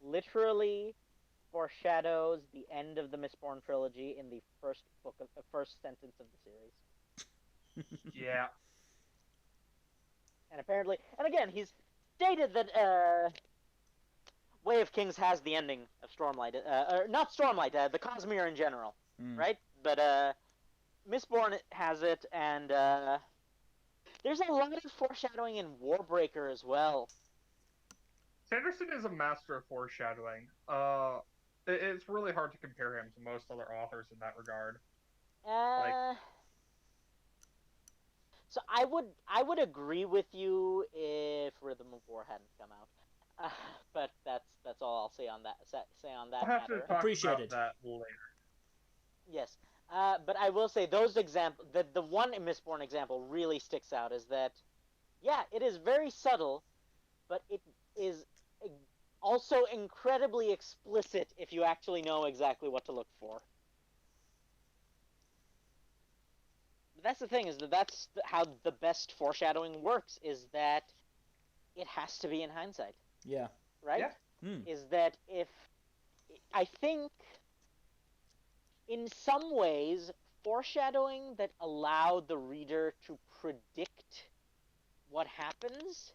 Literally foreshadows the end of the Mistborn trilogy in the first book of the first sentence of the series. Yeah. And apparently, and again, he's stated that Way of Kings has the ending of Stormlight, or not Stormlight, the Cosmere in general, right? But Mistborn has it, and there's a lot of foreshadowing in Warbreaker as well. Sanderson is a master of foreshadowing. It's really hard to compare him to most other authors in that regard. So I would agree with you if Rhythm of War hadn't come out, but that's all I'll say on that. Say on that I'll have matter. to talk Appreciated. about that later. Yes, but I will say those example the one Mistborn example really sticks out is that, yeah, it is very subtle, but it is also incredibly explicit if you actually know exactly what to look for. But that's the thing, is that that's how the best foreshadowing works, is that it has to be in hindsight. Yeah. Right? Yeah. Is that if I think in some ways foreshadowing that allow the reader to predict what happens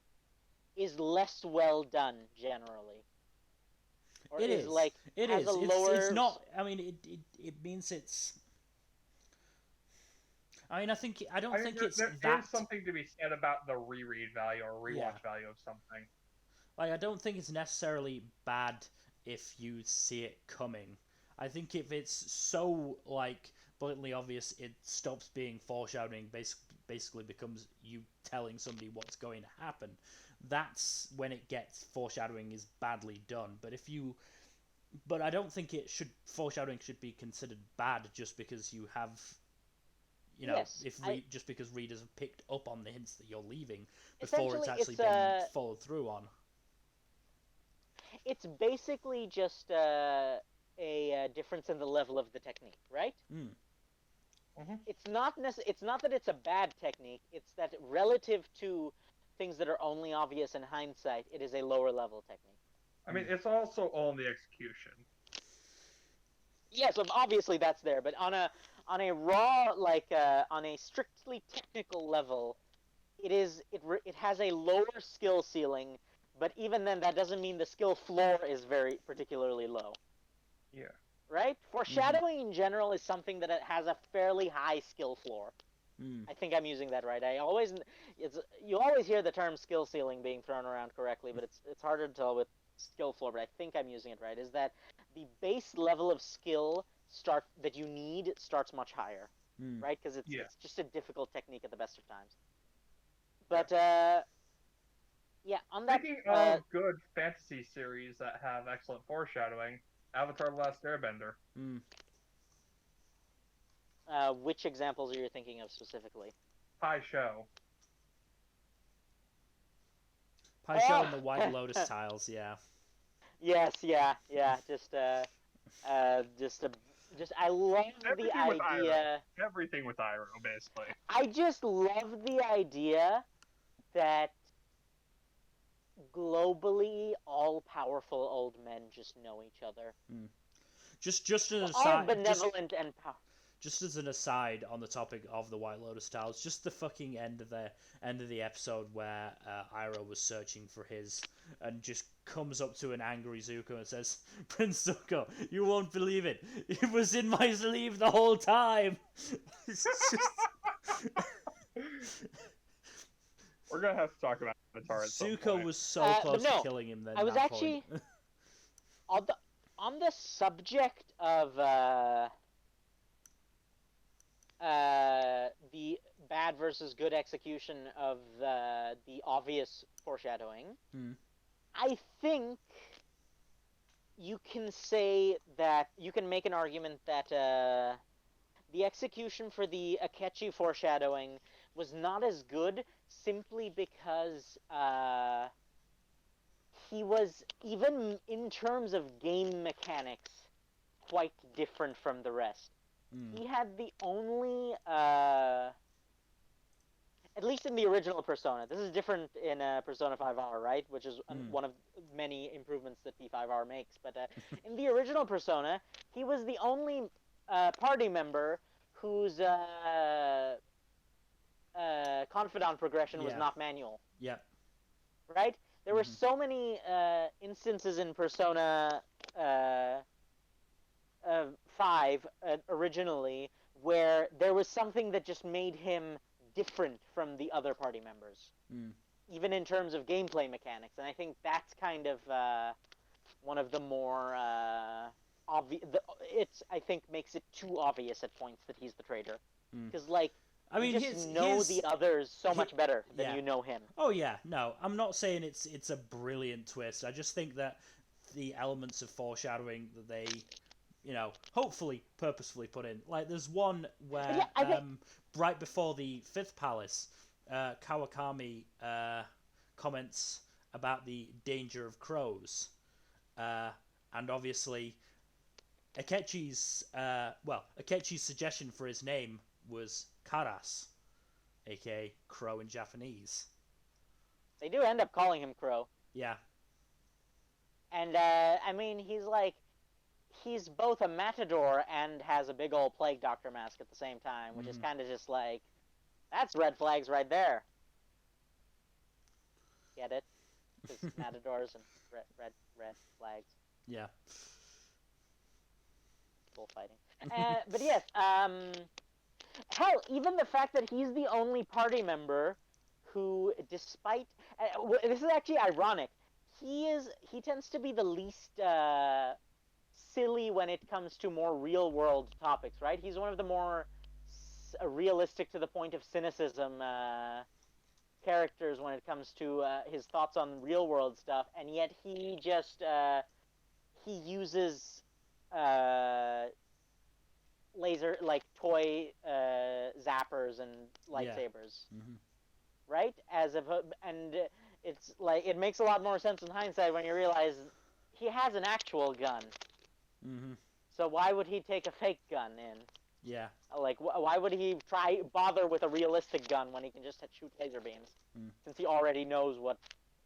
is less well done generally. Or It is. like it has is. A lower... It's not. I mean, it means it's. I mean, I don't think it's there that. is something to be said about the reread value or rewatch value of something. Like, I don't think it's necessarily bad if you see it coming. I think if it's so, like, blatantly obvious, it stops being foreshadowing, basically becomes you telling somebody what's going to happen. That's when it gets foreshadowing is badly done. But I don't think foreshadowing should be considered bad just because you have, Yes, just because readers have picked up on the hints that you're leaving before it's actually been followed through on. It's basically just a difference in the level of the technique, right? it's not that it's a bad technique. It's that relative to things that are only obvious in hindsight, it is a lower level technique. I mean, it's also on the execution. Yes, obviously that's there, but on a raw on a strictly technical level, it has a lower skill ceiling, but even then that doesn't mean the skill floor is very particularly low. Yeah. Right? Foreshadowing in general is something that has a fairly high skill floor. I think I'm using that right. You always hear the term skill ceiling being thrown around correctly, but it's harder to tell with skill floor, but I think I'm using it right. Is that the base level of skill that you need starts much higher, right? Because it's just a difficult technique at the best of times. But yeah, on that. Speaking of good fantasy series that have excellent foreshadowing, Avatar: The Last Airbender. Which examples are you thinking of specifically? Pai Sho. Pai Sho and the White Lotus tiles, yeah. Yes, yeah. Just I love Everything the idea. Everything with Iroh, basically. I just love the idea that globally all powerful old men just know each other. Just an aside. All benevolent and powerful. Just as an aside on the topic of the White Lotus tiles, just the fucking end of the episode where Iroh was searching for his and just comes up to an angry Zuko and says, "Prince Zuko, you won't believe it. It was in my sleeve the whole time." It's just... We're gonna have to talk about Avatar. Zuko was so close to killing him. Then I was actually on the subject of the bad versus good execution of the obvious foreshadowing. I think you can say that you can make an argument that the execution for the Akechi foreshadowing was not as good simply because he was, even in terms of game mechanics, quite different from the rest. He had the only, at least in the original Persona, this is different in Persona 5R, right? Which is one of many improvements that P5R makes. But in the original Persona, he was the only party member whose confidant progression was not manual. Yep. Right? There were so many instances in Persona 5 originally where there was something that just made him different from the other party members, even in terms of gameplay mechanics. And I think that's kind of one of the more obvious. I think makes it too obvious at points that he's the traitor, because I mean, you just know the others so much better than you know him. Oh yeah, no, I'm not saying it's a brilliant twist. I just think that the elements of foreshadowing that they, hopefully purposefully put in. Like, there's one where right before the fifth palace, Kawakami comments about the danger of crows, and obviously Akechi's suggestion for his name was Karas, aka crow in Japanese. They do end up calling him Crow. Yeah. And I mean, he's both a matador and has a big old plague doctor mask at the same time, which is kind of just that's red flags right there. Get it? Because matadors and red flags. Yeah. Bullfighting. But yes, hell, even the fact that he's the only party member who, despite this is actually ironic, he tends to be the least silly when it comes to more real world topics, right? He's one of the more realistic to the point of cynicism characters when it comes to his thoughts on real world stuff, and yet he just he uses laser toy zappers and lightsabers, right? And it's it makes a lot more sense in hindsight when you realize he has an actual gun. So why would he take a fake gun in? Yeah. Like, why would he bother with a realistic gun when he can just shoot laser beams? Since he already knows what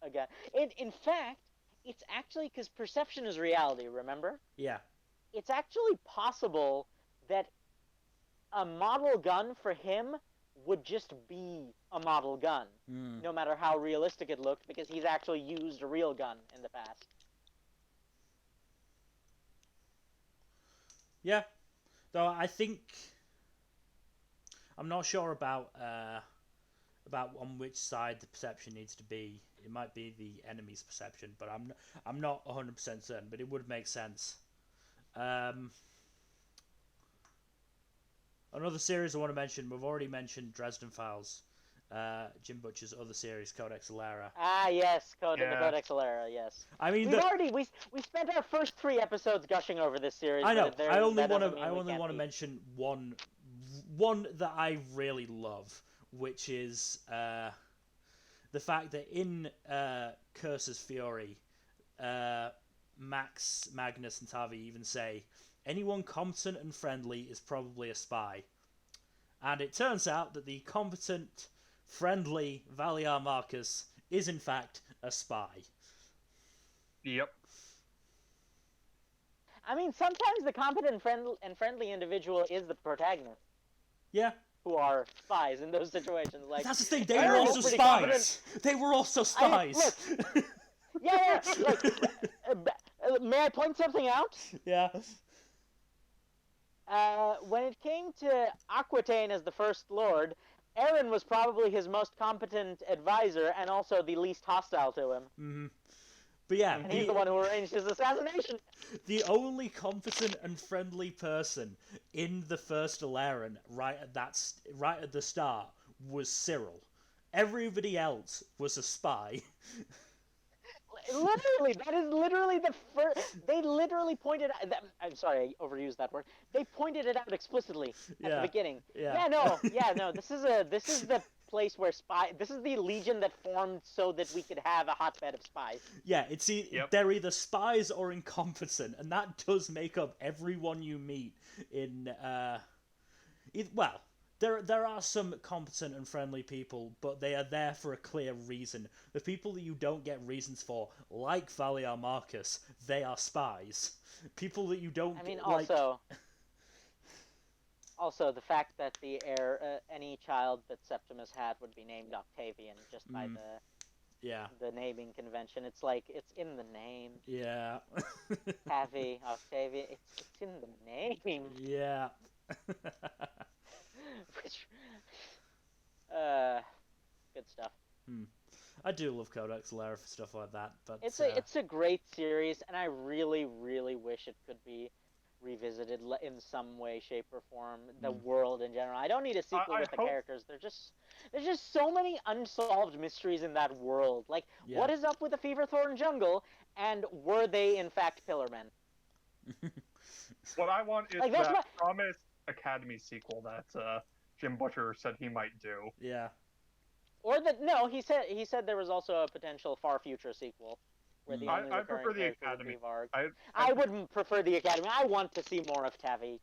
a gun. In fact, it's actually because perception is reality. Remember? Yeah. It's actually possible that a model gun for him would just be a model gun, no matter how realistic it looked, because he's actually used a real gun in the past. Yeah. Though I think I'm not sure about on which side the perception needs to be. It might be the enemy's perception, but I'm not 100% certain. But it would make sense. Another series I want to mention. We've already mentioned Dresden Files. Jim Butcher's other series, Codex Alera. Ah, yes, the Codex Alera, yes. I mean, we spent our first 3 episodes gushing over this series. I know. But I only want to mention one that I really love, which is the fact that in Curse's Fury, Max, Magnus, and Tavi even say anyone competent and friendly is probably a spy, and it turns out that the competent, friendly Valiar Marcus is in fact a spy. Yep. I mean, sometimes the competent and friendly individual is the protagonist. Yeah. Who are spies in those situations? Like, that's the thing. They were also spies. They were also spies. Look, yeah. Like, may I point something out? Yeah. When it came to Aquitaine as the First Lord, Aaron was probably his most competent advisor and also the least hostile to him. Mm-hmm. But yeah, and he's the one who arranged his assassination. The only competent and friendly person in the first Alaran right at the start was Cyril. Everybody else was a spy. Literally, that is literally the first. They literally pointed out. I'm sorry, I overused that word. They pointed it out explicitly at the beginning. Yeah. No. This is the place where This is the legion that formed so that we could have a hotbed of spies. Yeah, they're either spies or incompetent, and that does make up everyone you meet in. There are some competent and friendly people, but they are there for a clear reason. The people that you don't get reasons for, like Valiar Marcus, they are spies. People that you don't. Also, the fact that the heir, any child that Septimus had, would be named Octavian just by the naming convention. It's like it's in the name. Yeah. Tavi, Octavia. It's in the name. Yeah. Which, good stuff. I do love Codex Alera for stuff like that, but it's a great series, and I really, really wish it could be revisited in some way, shape, or form. The world in general. I don't need a sequel with the characters. There's just so many unsolved mysteries in that world. Like, what is up with the Feverthorn jungle, and were they in fact Pillarmen? What I want is that promised Academy sequel that Jim Butcher said he might do. Yeah. Or he said there was also a potential far future sequel. Where the only I prefer the Academy. I wouldn't prefer the Academy. I want to see more of Tavi.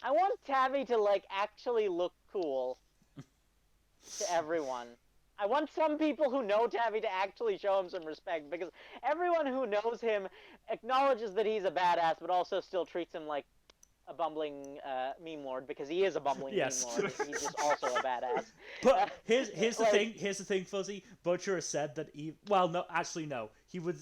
I want Tavi to actually look cool to everyone. I want some people who know Tavi to actually show him some respect, because everyone who knows him acknowledges that he's a badass, but also still treats him like a bumbling meme lord, because he is a bumbling meme lord. He's just also a badass. But here's the thing. Here's the thing, Fuzzy. Butcher has said that he would.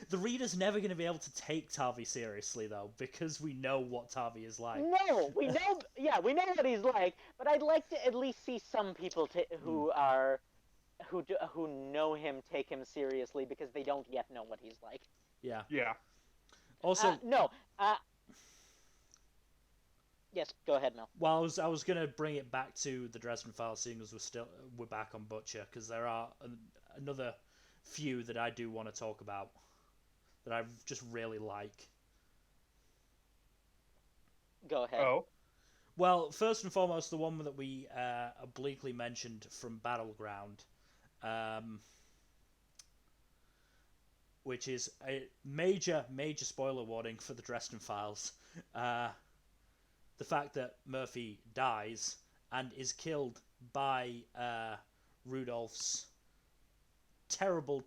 The reader's never going to be able to take Tavi seriously, though, because we know what Tavi is like. No, we know. Yeah, we know what he's like. But I'd like to at least see some people who know him take him seriously, because they don't yet know what he's like. Yeah. Yeah. Also, yes, go ahead, Mel. Well, I was going to bring it back to the Dresden Files, seeing as we're back on Butcher, because there are another few that I do want to talk about that I just really like. Go ahead. Oh. Well, first and foremost, the one that we obliquely mentioned from Battleground, which is a major spoiler warning for the Dresden Files. The the fact that Murphy dies and is killed by Rudolph's terrible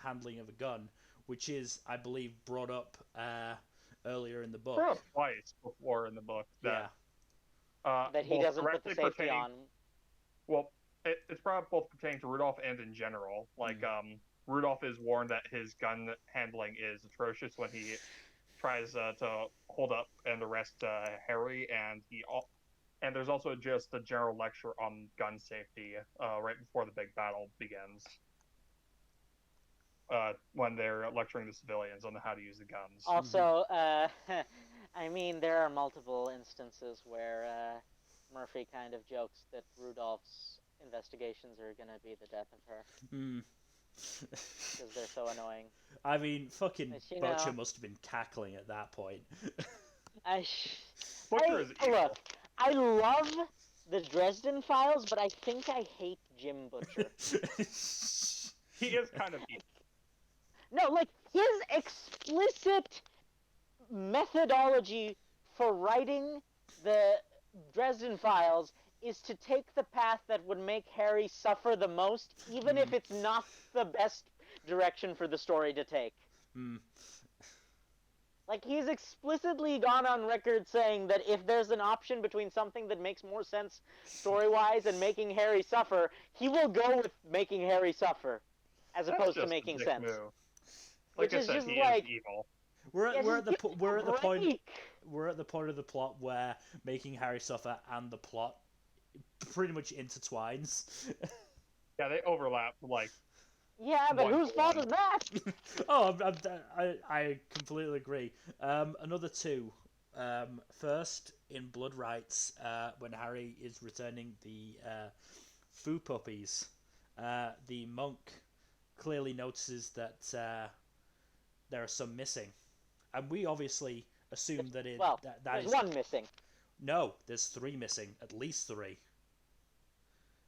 handling of a gun, which is, I believe, brought up earlier in the book. Brought up twice before in the book. That, that he doesn't put the safety on. Well, it's brought up both pertaining to Rudolph and in general. Like, Rudolph is warned that his gun handling is atrocious when he tries to hold up and arrest Harry, and there's also just a general lecture on gun safety right before the big battle begins. When they're lecturing the civilians on how to use the guns. Also, I mean, there are multiple instances where Murphy kind of jokes that Rudolph's investigations are going to be the death of her. Because they're so annoying. I mean, fucking Butcher must have been cackling at that point. Look, I love the Dresden Files, but I think I hate Jim Butcher. He is kind of evil. No, like, his explicit methodology for writing the Dresden Files is to take the path that would make Harry suffer the most, even if it's not the best direction for the story to take. Like, he's explicitly gone on record saying that if there's an option between something that makes more sense story-wise and making Harry suffer, he will go with making Harry suffer, as opposed to making sense. Move. Which Like is I said, just he like is evil. We're at the point of the plot where making Harry suffer and the plot pretty much intertwines. Yeah, they overlap like. Yeah, but whose fault is that? I completely agree. Another two. First, in Blood Rights, when Harry is returning the foo puppies, the monk clearly notices that there are some missing, and we obviously assume that there's one missing. No, there's three missing, at least three.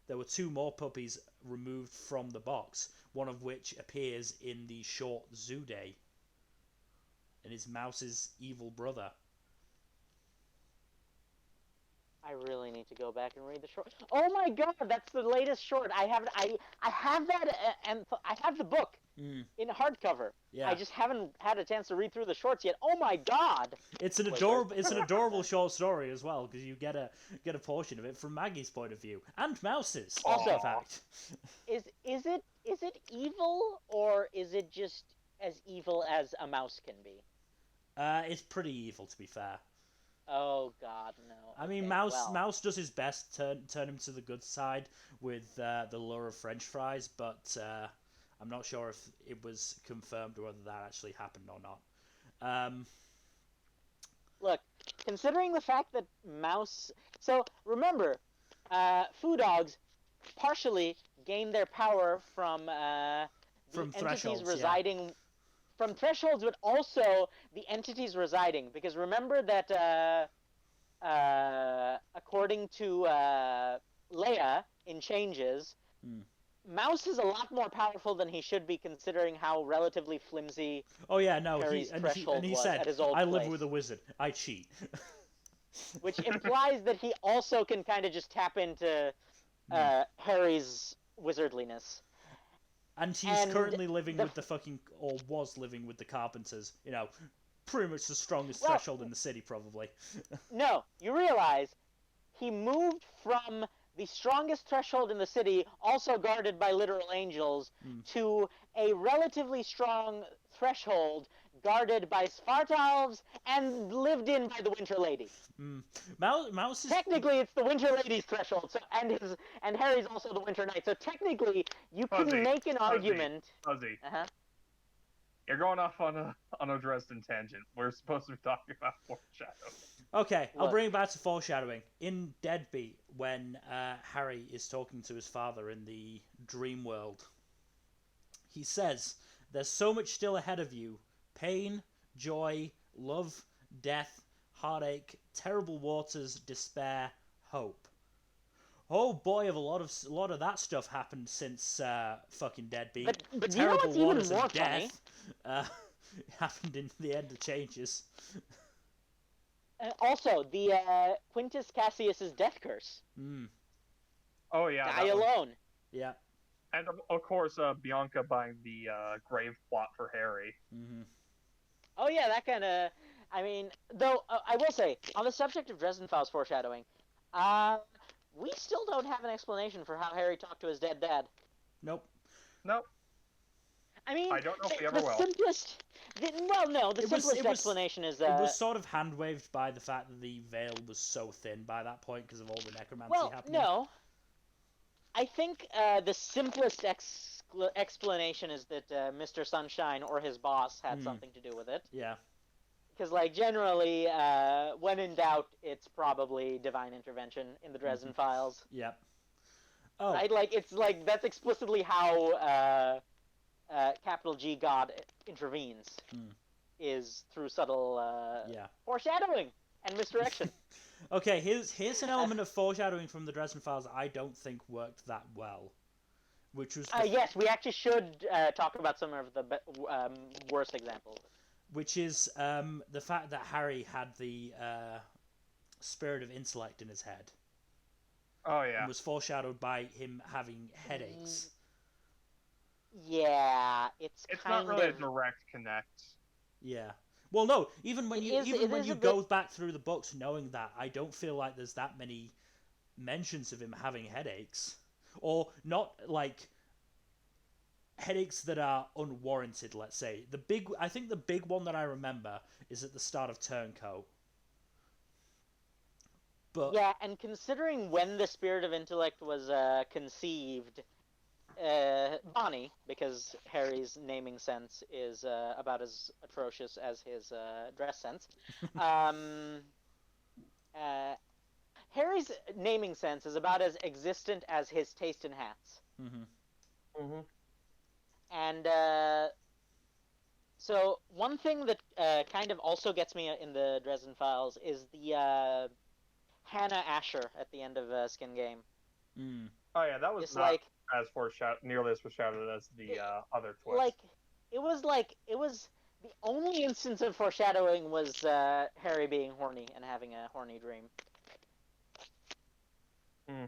There were two more puppies removed from the box, one of which appears in the short Zoo Day, and is Mouse's evil brother. I really need to go back and read the short. Oh my god, that's the latest short. I have that, and I have the book in hardcover. Yeah. I just haven't had a chance to read through the shorts yet. Oh my god! It's an adorable short story as well, because you get a portion of it from Maggie's point of view and Mouse's. Also, in fact, is it evil, or is it just as evil as a mouse can be? It's pretty evil, to be fair. Oh God, no. I mean, Mouse does his best to turn him to the good side with the lure of French fries, but I'm not sure if it was confirmed or whether that actually happened or not. Look, considering the fact that Mouse... So, remember, foo dogs partially gain their power from entities residing... Yeah. From thresholds, but also the entities residing. Because remember that, according to Leia in Changes, Mouse is a lot more powerful than he should be, considering how relatively flimsy Harry's threshold was at his old I place. live with a wizard. I cheat. Which implies that he also can kind of just tap into Harry's wizardliness. And he's currently living with was living with the Carpenters. You know, pretty much the strongest threshold in the city, probably. No, you realize he moved from the strongest threshold in the city, also guarded by literal angels, to a relatively strong threshold guarded by Svartalfs and lived in by the Winter Lady. Mouse is... Technically, it's the Winter Lady's threshold, and Harry's also the Winter Knight. So technically, you can make an argument. Fuzzy. You're going off on a Dresden tangent. We're supposed to be talking about foreshadowing. Okay, I'll bring it back to foreshadowing. In Deadbeat, when Harry is talking to his father in the dream world, he says, "There's so much still ahead of you. Pain, joy, love, death, heartache, terrible waters, despair, hope." Oh boy, have a lot of that stuff happened since fucking Deadbeat. But Terrible you know waters what's even more and death happened in the end of Changes. Also, the Quintus Cassius's death curse. Mm. Oh yeah, Die that was- alone. Yeah. and of course Bianca buying the grave plot for Harry. Mm-hmm. Oh yeah, that kind of. I mean, though I will say, on the subject of Dresden Files foreshadowing, we still don't have an explanation for how Harry talked to his dead dad. Nope. Nope. I mean, I don't know if we ever the will. simplest. Well, no, the simplest explanation is It was sort of hand-waved by the fact that the veil was so thin by that point because of all the necromancy happening. no. I think the simplest explanation is that Mr. Sunshine or his boss had something to do with it. Yeah. Because, like, generally, when in doubt, it's probably divine intervention in the Dresden Files. Yep. Oh. Right? Like, it's like, that's explicitly how capital G God intervenes. Is through subtle foreshadowing and misdirection. Okay, here's an element of foreshadowing from the Dresden Files I don't think worked that well. Which was... yes, we actually should talk about some of the worst examples. Which is the fact that Harry had the spirit of intellect in his head. Oh yeah. And was foreshadowed by him having headaches. Yeah, it's not really a direct connect. Yeah. Well, no. Even when you go back through the books, knowing that, I don't feel like there's that many mentions of him having headaches, or not like headaches that are unwarranted. Let's say I think the big one that I remember is at the start of Turncoat. But yeah, and considering when the spirit of intellect was conceived, Bonnie, because Harry's naming sense is about as atrocious as his dress sense. Harry's naming sense is about as existent as his taste in hats. Mm-hmm. Mm-hmm. And so one thing that kind of also gets me in the Dresden Files is the Hannah Asher at the end of Skin Game. Mm. Oh yeah, that was it's not as nearly as foreshadowed as the other twist. Like it was the only instance of foreshadowing was Harry being horny and having a horny dream.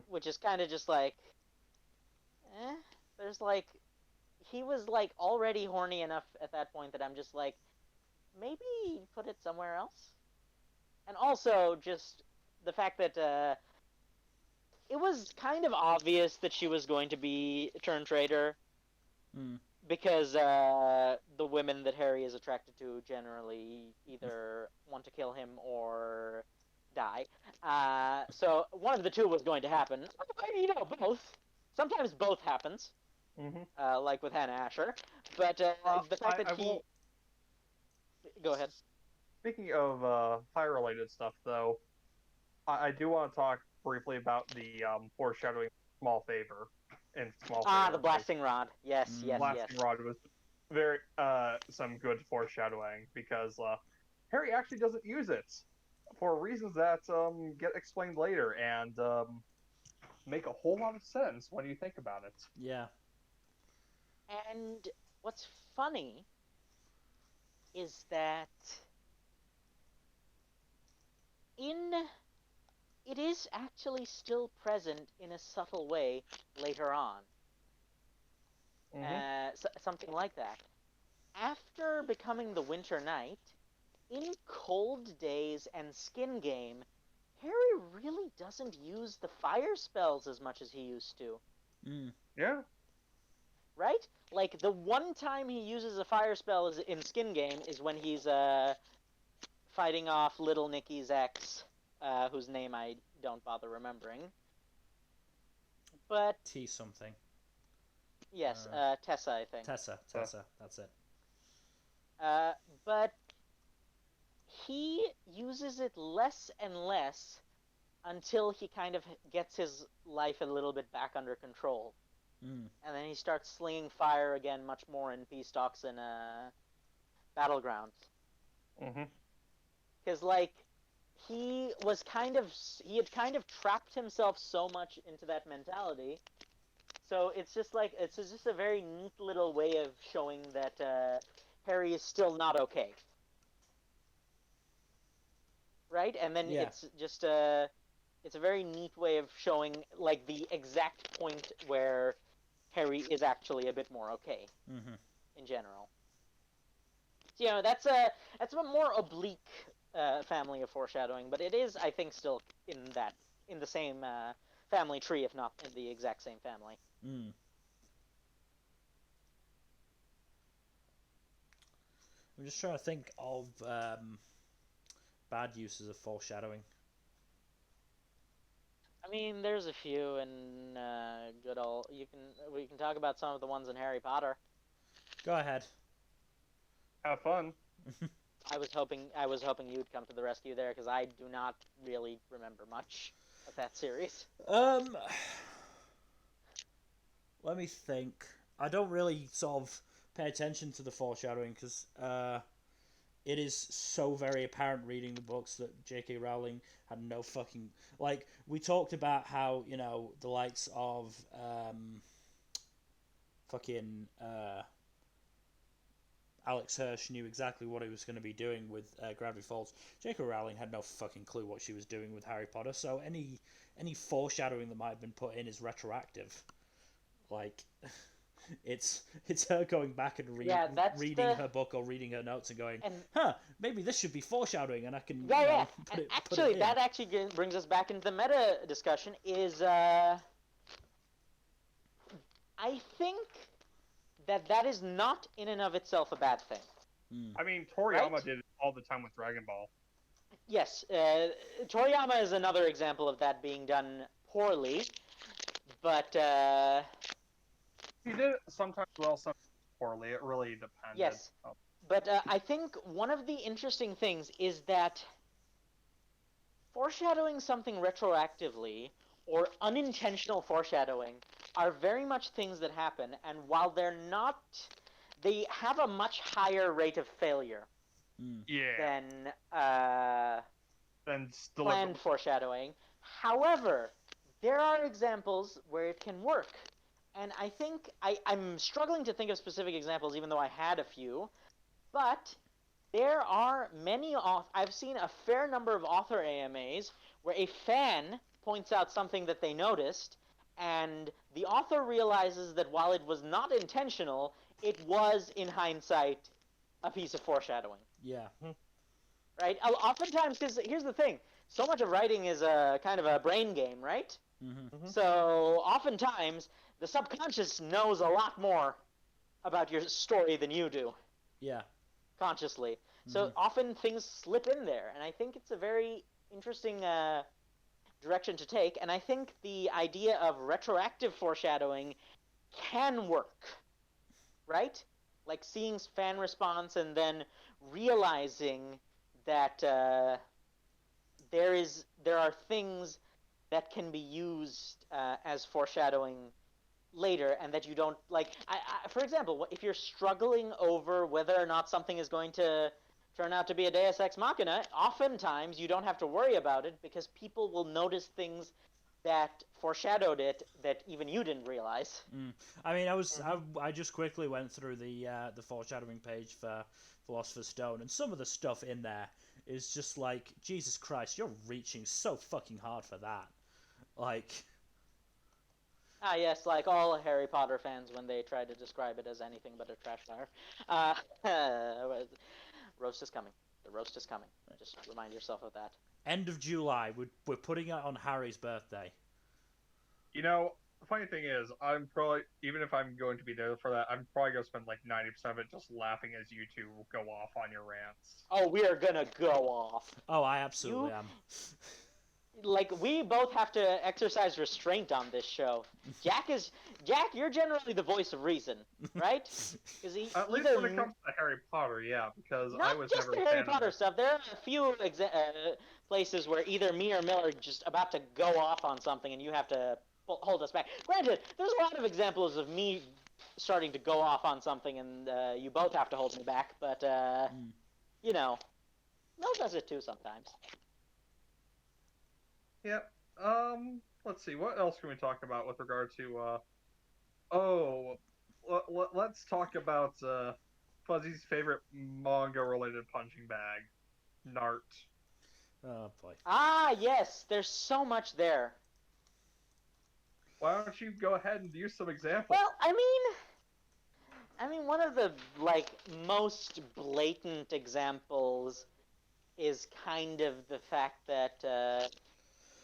Which is kind of just like, there's like, he was like already horny enough at that point that I'm just like, maybe put it somewhere else. And also just the fact that it was kind of obvious that she was going to be a turn traitor. Because the women that Harry is attracted to generally either want to kill him or die. So one of the two was going to happen. You know, both. Sometimes both happens. Like with Hannah Asher. But the fact that he... Go ahead. Speaking of fire-related stuff, though, I do want to talk briefly about the foreshadowing Small Favor. The blasting rod. Yes. Blasting rod was very some good foreshadowing because Harry actually doesn't use it for reasons that get explained later and make a whole lot of sense when you think about it. Yeah. And what's funny is that it is actually still present in a subtle way later on. Something like that. After becoming the Winter Knight, in Cold Days and Skin Game, Harry really doesn't use the fire spells as much as he used to. Yeah. Right? Like, the one time he uses a fire spell in Skin Game is when he's fighting off Little Nicky's ex, whose name I don't bother remembering. But... T something. Yes, Tessa, I think. Tessa, that's it. But he uses it less and less until he kind of gets his life a little bit back under control. And then he starts slinging fire again much more in Peace Talks and Battlegrounds. Because, like, he had kind of trapped himself so much into that mentality. So it's just a very neat little way of showing that Harry is still not okay. right? And then Yeah. it's just it's a very neat way of showing like the exact point where Harry is actually a bit more okay Mm-hmm. in general. So, that's a more oblique family of foreshadowing, but it is, I think, still in the same family tree, if not in the exact same family. Mm. I'm just trying to think of bad uses of foreshadowing. I mean, there's a few, and good old we can talk about some of the ones in Harry Potter. Go ahead. Have fun. I was hoping you'd come to the rescue there because I do not really remember much of that series. um, let me think. I don't really sort of pay attention to the foreshadowing because it is so very apparent reading the books that J.K. Rowling had no fucking like. We talked about how the likes of fucking Alex Hirsch knew exactly what he was going to be doing with Gravity Falls. J.K. Rowling had no fucking clue what she was doing with Harry Potter. So any foreshadowing that might have been put in is retroactive. Like, it's her going back and reading her book or reading her notes and going, maybe this should be foreshadowing, and I can put it. Actually, that actually brings us back into the meta discussion. Is I think that is not in and of itself a bad thing. I mean, Toriyama did it all the time with Dragon Ball. Yes, Toriyama is another example of that being done poorly, but he did it sometimes well, sometimes poorly. It really depended. Yes, but I think one of the interesting things is that foreshadowing something retroactively or unintentional foreshadowing are very much things that happen, and while they're not, they have a much higher rate of failure than planned foreshadowing. However, there are examples where it can work. And I think I'm struggling to think of specific examples, even though I had a few. But there are many I've seen a fair number of author AMAs where a fan points out something that they noticed, and the author realizes that while it was not intentional, it was, in hindsight, a piece of foreshadowing. Yeah. Right? Oftentimes, because here's the thing, so much of writing is a kind of a brain game, right? Mm-hmm. So oftentimes, the subconscious knows a lot more about your story than you do. Yeah. Consciously. So often things slip in there, and I think it's a very interesting direction to take, and I think the idea of retroactive foreshadowing can work, right? Like seeing fan response and then realizing that there are things that can be used as foreshadowing later, and that you don't like. For example, if you're struggling over whether or not something is going to turn out to be a Deus Ex Machina, oftentimes you don't have to worry about it because people will notice things that foreshadowed it that even you didn't realize. I mean, I just quickly went through the foreshadowing page for Philosopher's Stone, and some of the stuff in there is just like, Jesus Christ, you're reaching so fucking hard for that. Like, yes, like all Harry Potter fans when they try to describe it as anything but a trash fire. Roast is coming. The roast is coming. Just remind yourself of that. End of July. We're putting it on Harry's birthday. You know, the funny thing is, I'm probably, even if I'm going to be there for that, I'm probably going to spend like 90% of it just laughing as you two go off on your rants. Oh, we are going to go off. Oh, I absolutely am. Like, we both have to exercise restraint on this show. Jack, you're generally the voice of reason, right? At least when it comes to Harry Potter, yeah, because I was never a fan of Not just the Harry Potter stuff. There are a few places where either me or Mel are just about to go off on something, and you have to hold us back. Granted, there's a lot of examples of me starting to go off on something, and you both have to hold me back, but, you know, Mel does it too sometimes. Yep. Let's see. What else can we talk about with regard to? Let's talk about Fuzzy's favorite manga-related punching bag, Nart. Oh boy. Ah, yes, there's so much there. Why don't you go ahead and use some examples? Well, I mean, one of the most blatant examples is kind of the fact that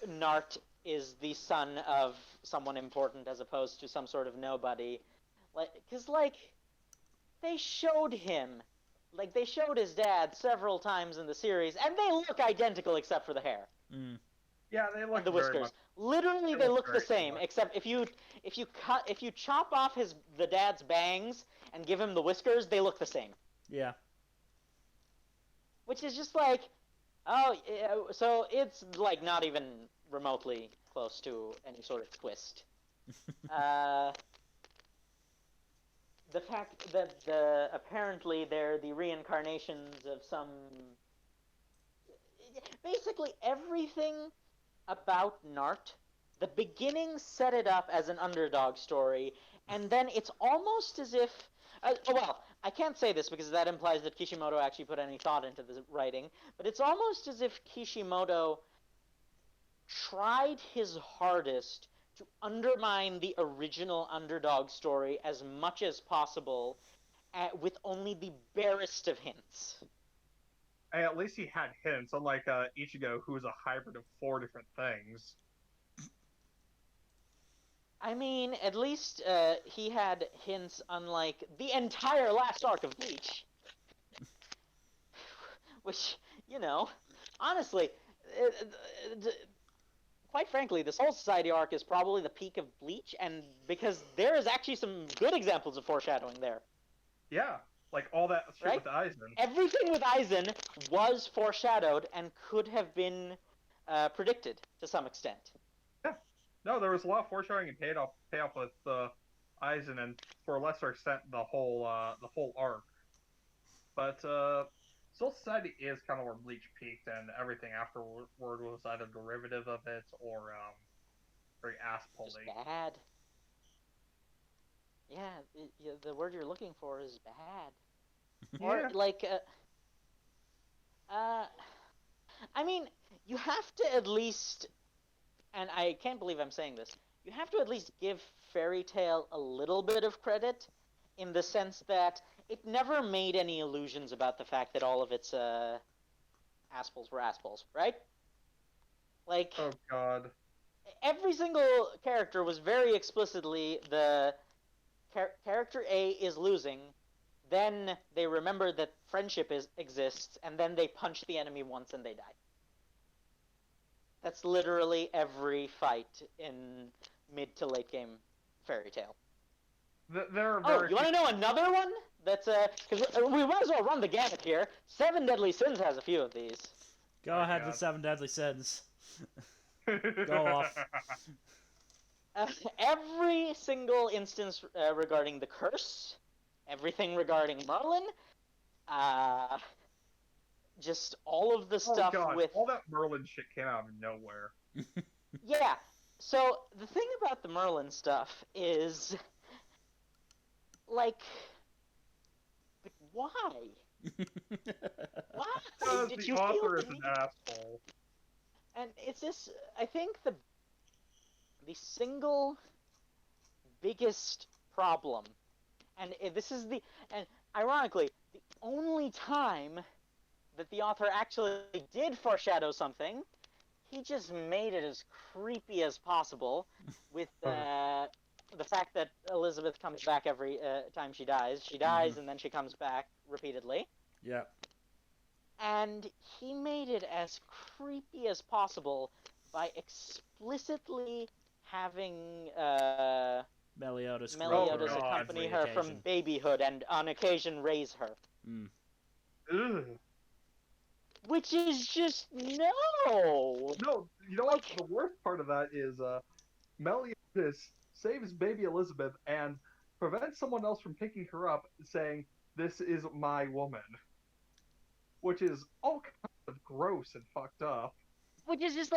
Nart is the son of someone important as opposed to some sort of nobody. Because they showed him, they showed his dad several times in the series, and they look identical except for the hair. Mm. Yeah, they look And the very whiskers. much. Literally, They they look look the very same, similar. except if you chop off the dad's bangs and give him the whiskers, they look the same. Yeah. Which is just so it's not even remotely close to any sort of twist. The fact that apparently they're the reincarnations of some. Basically, everything about Nart, the beginning set it up as an underdog story, and then it's almost as if. Well, I can't say this because that implies that Kishimoto actually put any thought into the writing, but it's almost as if Kishimoto tried his hardest to undermine the original underdog story as much as possible, with only the barest of hints. And at least he had hints, unlike Ichigo, who is a hybrid of 4 different things. I mean, at least he had hints, unlike the entire last arc of Bleach. Which, honestly, quite frankly, this whole Society arc is probably the peak of Bleach, and because there is actually some good examples of foreshadowing there. Yeah, like all that shit Right? with Aizen. Everything with Aizen was foreshadowed and could have been predicted to some extent. Yeah, no, there was a lot of foreshadowing and payoff with Aizen, and for a lesser extent, the whole arc. But Soul Society is kind of where Bleach peaked, and everything afterward was either derivative of it or very ass Just pulling. bad. Yeah, the word you're looking for is bad. Or Yeah. I mean, you have to at least, and I can't believe I'm saying this, you have to at least give Fairy Tail a little bit of credit, in the sense that it never made any illusions about the fact that all of its assholes were assholes, right? Like, Oh God. every single character was very explicitly the character A is losing, then they remember that friendship exists, and then they punch the enemy once and they die. That's literally every fight in mid to late game Fairy Tail. There are Oh, you want to know another one? That's because we might as well run the gamut here. Seven Deadly Sins has a few of these. Go ahead with 7 Deadly Sins. Go off. Every single instance regarding the curse, everything regarding Merlin, just all of the stuff with all that Merlin shit came out of nowhere. Yeah. So the thing about the Merlin stuff is, why? Why Because did the you author feel is an asshole. And it's just, I think the single biggest problem, and ironically, the only time that the author actually did foreshadow something, he just made it as creepy as possible with the fact that Elizabeth comes back every time she dies. She dies and then she comes back repeatedly. Yeah. And he made it as creepy as possible by explicitly having Meliodas accompany her from babyhood and on occasion raise her. Ugh. Which is just no. No, you know what? The worst part of that is Meliodas saves baby Elizabeth and prevents someone else from picking her up, saying, "This is my woman," which is all kinds of gross and fucked up. Which is just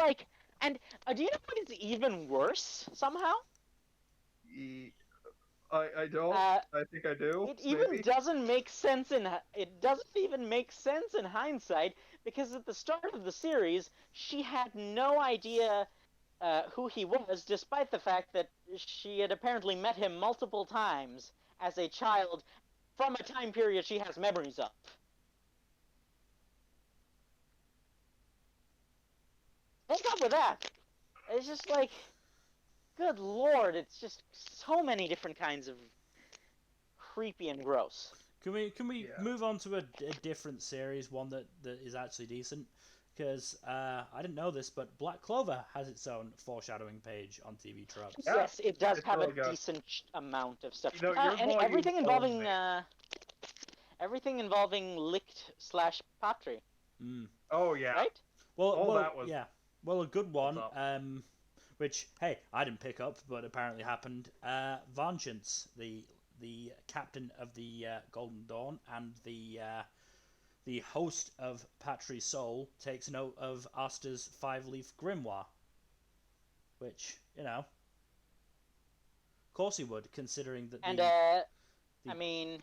and do you know what is even worse somehow? I don't. I think I do. It even maybe. doesn't make sense it doesn't even make sense in hindsight, because at the start of the series she had no idea who he was, despite the fact that she had apparently met him multiple times as a child from a time period she has memories of. What's up with that? It's just like, good lord, it's just so many different kinds of creepy and gross. Can we Yeah. move on to a different series, one that is actually decent? Because I didn't know this, but Black Clover has its own foreshadowing page on TV Tropes. Yeah, Yes, it does it's have really a good. decent amount of stuff. You know, your volume Everything told involving me. everything involving Licht / Patry, Mm. Oh yeah. right? Well, that was yeah. Well, a good one. up. Which hey, I didn't pick up, but apparently happened. Vengeance, the captain of the Golden Dawn and the host of Patry's Soul, takes note of Asta's five-leaf grimoire, which, you know, of course he would, considering that And the I mean,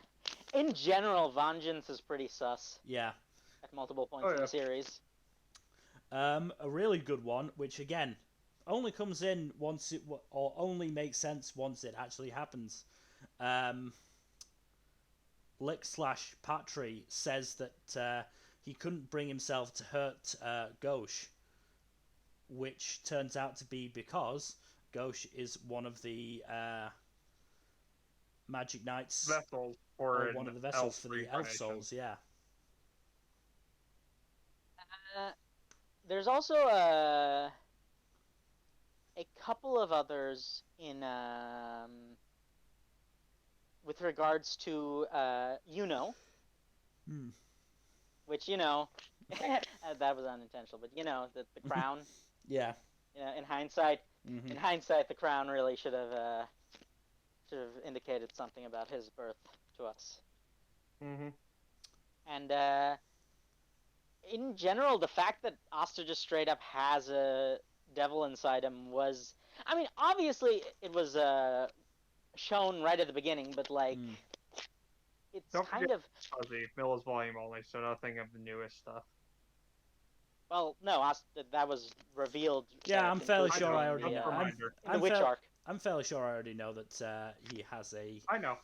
in general, Vengeance is pretty sus yeah, at multiple points in the series. a really good one, which again only comes in once it or only makes sense once it actually happens. Lick / Patry says that he couldn't bring himself to hurt Gauche, which turns out to be because Gauche is one of the Magic Knights, vessels or for one of the vessels for the Elf Souls, yeah. There's also a couple of others in with regards to which that was unintentional, but the crown. Yeah. In hindsight, the crown really should have indicated something about his birth to us. Mm-hmm. And in general, the fact that Asta just straight up has a devil inside him was, I mean, obviously it was shown right at the beginning, but like, it's Don't kind of Fuzzy. Milla's volume only, so nothing of the newest stuff. well, no, that was revealed. Yeah, I'm fairly sure I already. In the Witch arc. I'm fairly sure I already know that he has a. I know.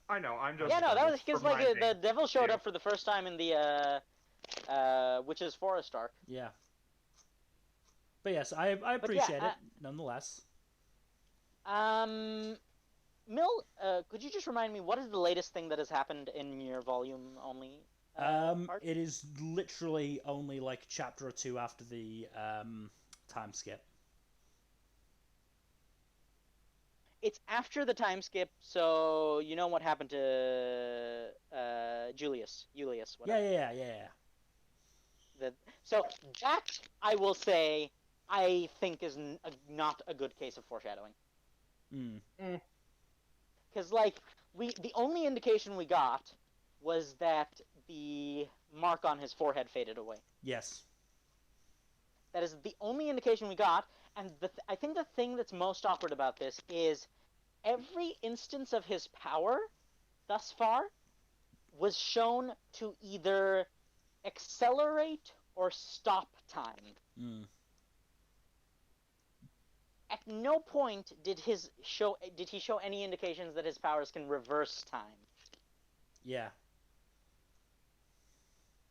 I'm just. Yeah, no, that was because like the devil showed up for the first time in the Witch's Forest arc. Yeah. But yes, I appreciate it nonetheless. Mill, could you just remind me what is the latest thing that has happened in your volume only? It is literally only like a chapter or two after the time skip. It's after the time skip, so you know what happened to Julius, whatever. Yeah. So that, I will say, I think is not a good case of foreshadowing. Because like the only indication we got was that the mark on his forehead faded away. Yes. That is the only indication we got, and I think the thing that's most awkward about this is every instance of his power thus far was shown to either accelerate or stop time. At no point did he show any indications that his powers can reverse time. Yeah.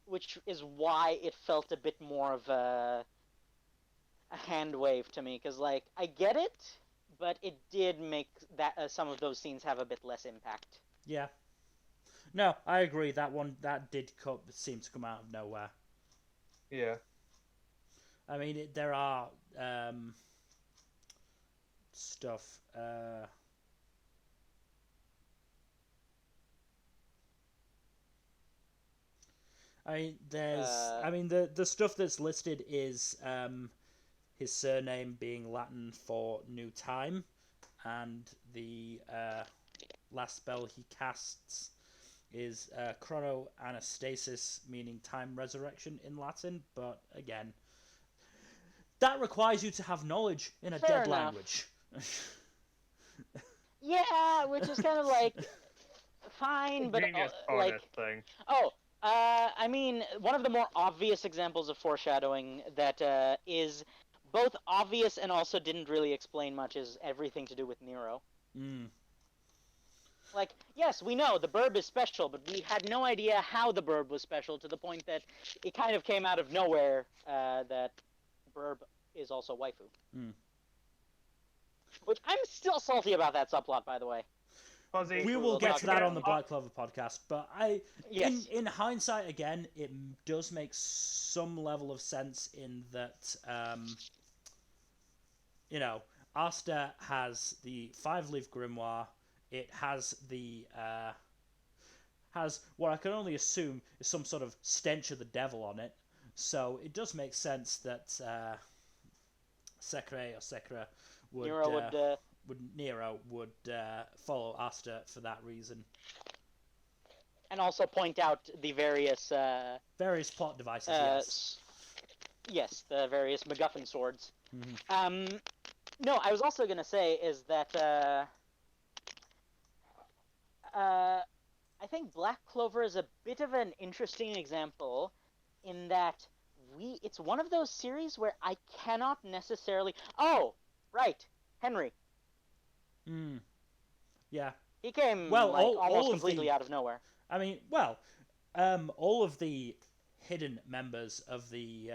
Which is why it felt a bit more of a hand wave to me, because like I get it, but it did make that some of those scenes have a bit less impact. Yeah. No, I agree. That did seem to come out of nowhere. Yeah. I mean, there are stuff. I mean, there's. I mean, the stuff that's listed is his surname being Latin for new time, and the last spell he casts is chrono anastasis, meaning time resurrection in Latin. But again, that requires you to have knowledge in a dead language. Yeah, which is kind of like fine, but Genius like bonus thing. I mean, one of the more obvious examples of foreshadowing that is both obvious and also didn't really explain much is everything to do with Nero. Mm. Like, yes, we know the burb is special, but we had no idea how the burb was special to the point that it kind of came out of nowhere that burb is also waifu. Mm. Which I'm still salty about that subplot, by the way. Fuzzy. We will We'll get talk to that about on the it. Black Clover podcast, but Yes. in hindsight, again, it does make some level of sense in that, you know, Asta has the 5-leaf grimoire. It has has what I can only assume is some sort of stench of the devil on it. So it does make sense that Sekre would Nero would follow Asta for that reason. and also point out the various plot devices. Yes. Yes, the various MacGuffin swords. Mm-hmm. No, I was also gonna say is that I think Black Clover is a bit of an interesting example in that it's one of those series where I cannot necessarily. Oh, right, Henry. Yeah. He came almost completely out of nowhere. I mean, all of the hidden members of the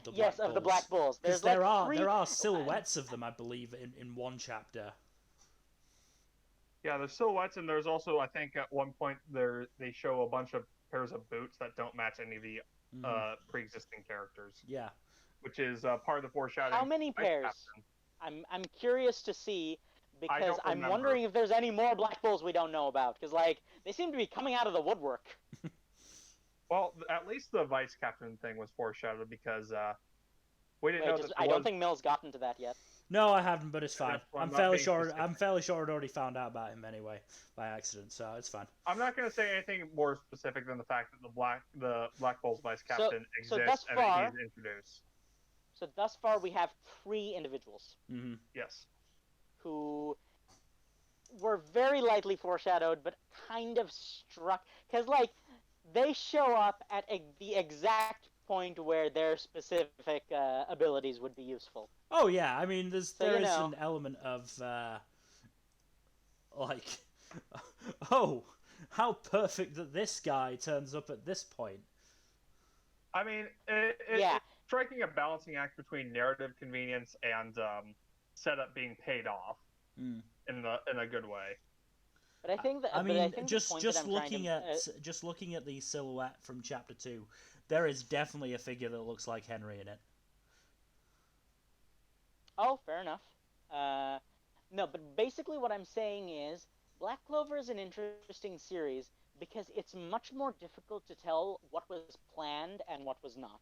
the Black Bulls. Because there are silhouettes of them, I believe, in one chapter. Yeah, there's silhouettes, and there's also, I think, at one point they show a bunch of pairs of boots that don't match any of the pre-existing characters. Yeah, which is part of the foreshadowing. How many pairs? I'm curious to see because I'm wondering if there's any more Black Bulls we don't know about because they seem to be coming out of the woodwork. Well, at least the vice captain thing was foreshadowed because we didn't know that. I don't think Mill's gotten to that yet. No, I haven't, but it's fine. I'm fairly sure I'd already found out about him anyway by accident, so it's fine. I'm not going to say anything more specific than the fact that the Black Bulls vice captain exists and that he's introduced. So thus far, we have 3 individuals. Mm-hmm. Yes. Who were very lightly foreshadowed, but kind of struck because they show up at the exact point where their specific abilities would be useful. Oh yeah, I mean, there is an element of oh, how perfect that this guy turns up at this point. I mean, it's striking a balancing act between narrative convenience and setup being paid off in a good way. But I think that just looking at the silhouette from chapter 2, there is definitely a figure that looks like Henry in it. Oh, fair enough. No, but basically what I'm saying is Black Clover is an interesting series because it's much more difficult to tell what was planned and what was not.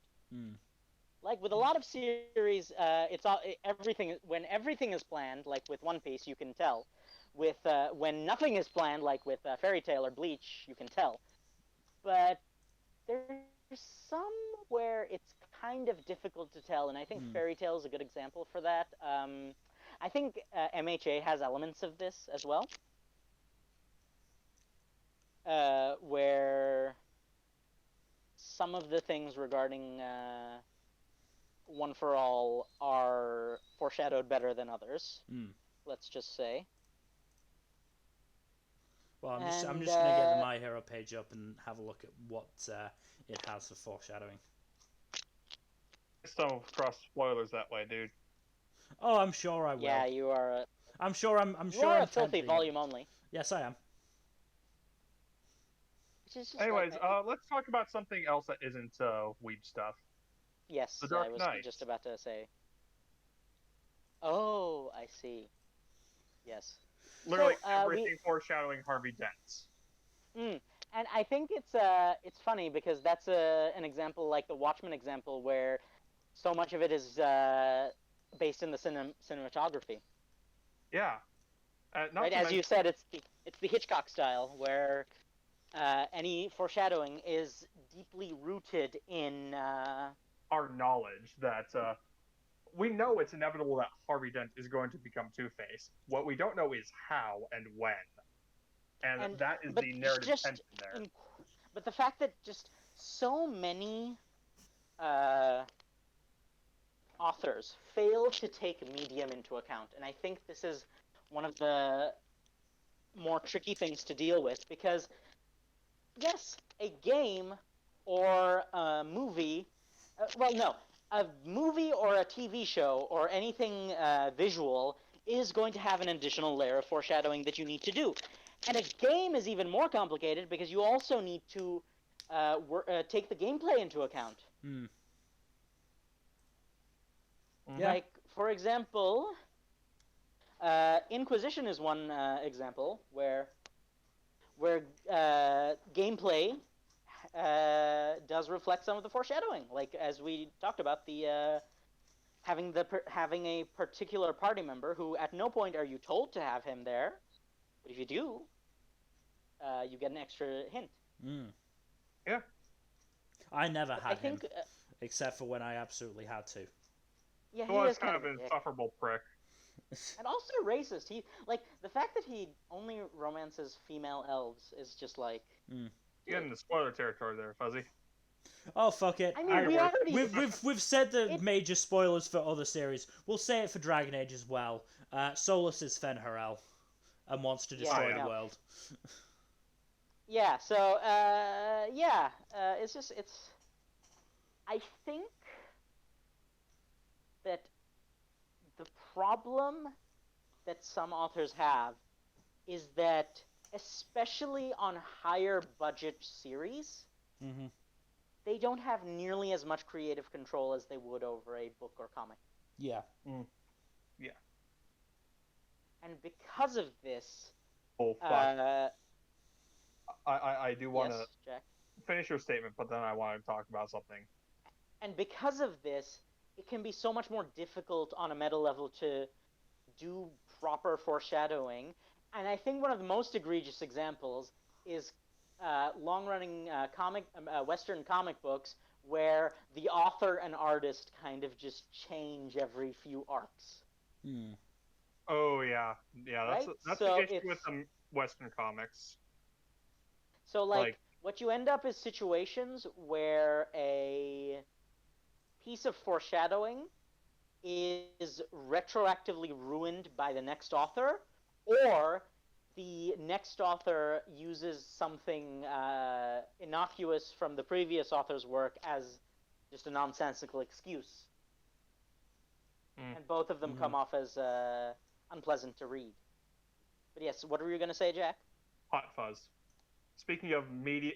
Like with a lot of series, it's everything. When everything is planned, like with One Piece, you can tell. With when nothing is planned, like with Fairy Tail or Bleach, you can tell. But there's some where it's kind of difficult to tell, and I think Fairy Tail is a good example for that. I think MHA has elements of this as well, where some of the things regarding One for All are foreshadowed better than others. Let's just say. Well, I'm just going to get the My Hero page up and have a look at what it has for foreshadowing. Just don't cross spoilers that way, dude. Oh, I'm sure I will. Yeah, you are. I'm sure I'm a filthy volume only. Yes, I am. Anyways, let's talk about something else that isn't weeb stuff. Yes, The Dark I was Knight. just about to say. Oh, I see. Yes. Literally everything foreshadowing Harvey Dent's. And I think it's funny because that's an example like the Watchmen example where so much of it is based in the cinematography. Yeah. Right, as you said, it's the Hitchcock style where any foreshadowing is deeply rooted in our knowledge that we know it's inevitable that Harvey Dent is going to become Two-Face. What we don't know is how and when. And that is but the narrative just tension there. but the fact that just so many authors fail to take medium into account, and I think this is one of the more tricky things to deal with, because yes, a game or a movie, a movie or a TV show or anything visual is going to have an additional layer of foreshadowing that you need to do. And a game is even more complicated because you also need to take the gameplay into account. Hmm. Mm-hmm. Yeah. Like, for example, Inquisition is one example where gameplay does reflect some of the foreshadowing. Like, as we talked about, the having a particular party member who at no point are you told to have him there, but if you do, you get an extra hint. Mm. Yeah. I never had I think, him, except for when I absolutely had to. yeah, he Well, is it's kind of a an dick. insufferable prick. And also racist. He like the fact that he only romances female elves is just like. Mm. You get into spoiler territory there, Fuzzy. Oh fuck it! I mean, we already. We've said the major spoilers for other series. We'll say it for Dragon Age as well. Solus is Fen'Harel and wants to destroy the world. Yeah. So it's just it's. I think that the problem that some authors have is that, especially on higher budget series, Mm-hmm. they don't have nearly as much creative control as they would over a book or comic. Yeah. Mm. Yeah. And because of this, Oh fuck. I do want to yes, Jack. finish your statement, but then I want to talk about something. And because of this, it can be so much more difficult on a meta level to do proper foreshadowing. And I think one of the most egregious examples is long-running Western comic books where the author and artist kind of just change every few arcs. Mm. Oh yeah, Right? that's So the issue with some Western comics. So like what you end up is situations where a piece of foreshadowing is retroactively ruined by the next author, or the next author uses something innocuous from the previous author's work as just a nonsensical excuse. And both of them come off as unpleasant to read. But yes, what were you going to say, Jack? Hot Fuzz. Speaking of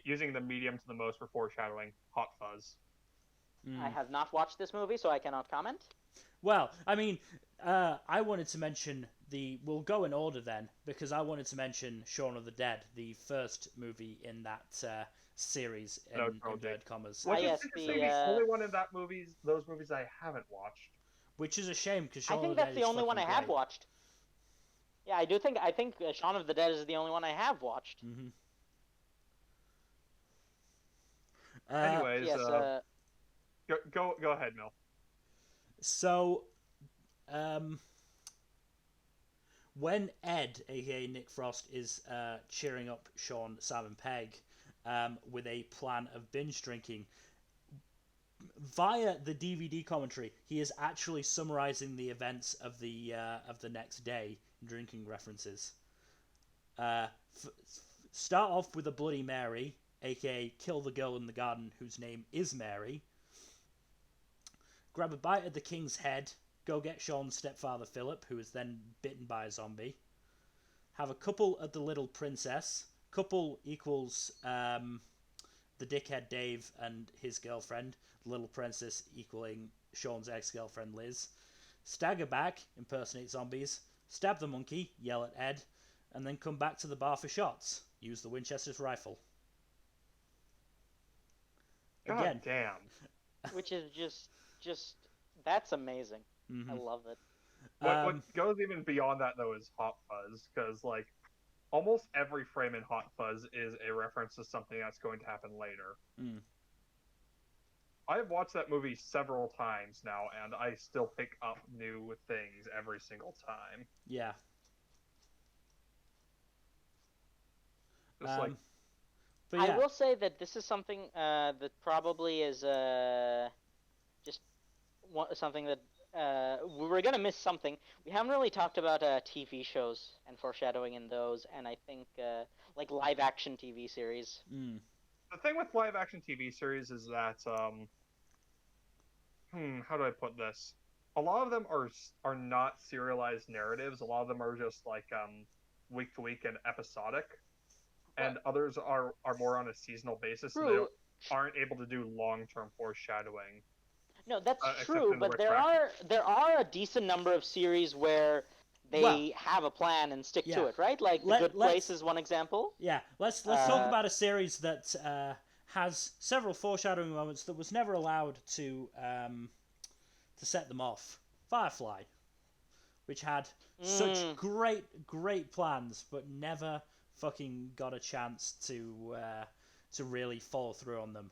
using the medium to the most for foreshadowing, Hot Fuzz. I have not watched this movie, so I cannot comment. Well, I mean, I wanted to mention we'll go in order then, because I wanted to mention Shaun of the Dead, the first movie in that series, in inverted commas. Which yes, is the only one in those movies I haven't watched. Which is a shame, because I think that's the only one I have watched. Yeah, I think Shaun of the Dead is the only one I have watched. Mm-hmm. Anyways, yes, go ahead, Mel. So, when Ed, aka Nick Frost, is cheering up Sean, Sam, and Peg with a plan of binge drinking, via the DVD commentary, he is actually summarizing the events of the next day, drinking references. Start off with a Bloody Mary, aka kill the girl in the garden whose name is Mary. Grab a bite of the king's head, go get Sean's stepfather Philip, who is then bitten by a zombie. Have a couple at the little princess. Couple equals the dickhead Dave and his girlfriend. The little princess equaling Sean's ex-girlfriend Liz. Stagger back, impersonate zombies. Stab the monkey, yell at Ed. And then come back to the bar for shots. Use the Winchester's rifle. God damn. Which is just that's amazing. Mm-hmm. I love it. What goes even beyond that though is Hot Fuzz, because like almost every frame in Hot Fuzz is a reference to something that's going to happen later. Mm. I've watched that movie several times now, and I still pick up new things every single time. Yeah. Just like, But I yeah, will say that this is something that probably is just something that we're gonna miss something. We haven't really talked about TV shows and foreshadowing in those, and I think like live action TV series. the thing with live action TV series is that, how do I put this? A lot of them are not serialized narratives. A lot of them are just like week to week and episodic, and others are more on a seasonal basis, and True. aren't able to do long term foreshadowing. No, that's Except true, in the but retroactive. there are a decent number of series where well, they have a plan and stick yeah. to it, right? Like The Good Place Let's is one example. let's talk Uh, about a series that has several foreshadowing moments that was never allowed to set them off. Firefly, which had such great plans, but never fucking got a chance to really follow through on them.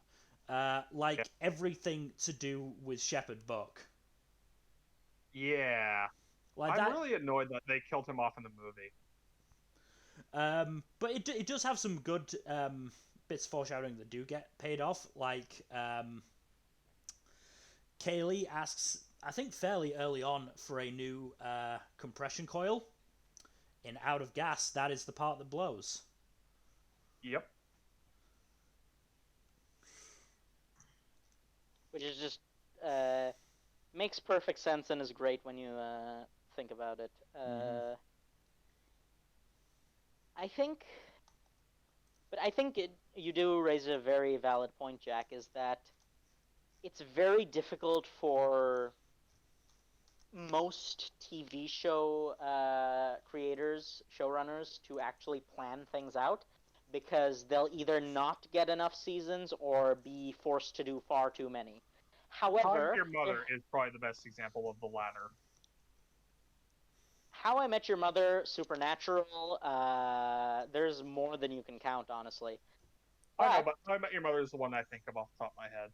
Like everything to do with Shepherd Buck. Yeah, Like I'm that. really annoyed that they killed him off in the movie. But it does have some good bits of foreshadowing that do get paid off. Like Kaylee asks, I think fairly early on, for a new compression coil. In Out of Gas, that is the part that blows. Yep. which is just makes perfect sense and is great when you think about it. I think, but I think you do raise a very valid point, Jack. Is that it's very difficult for most TV show creators, showrunners, to actually plan things out because they'll either not get enough seasons or be forced to do far too many. How I Met However, Your Mother is probably the best example of the latter. How I Met Your Mother, Supernatural, there's more than you can count, honestly. I know, but How I Met Your Mother is the one I think of off the top of my head.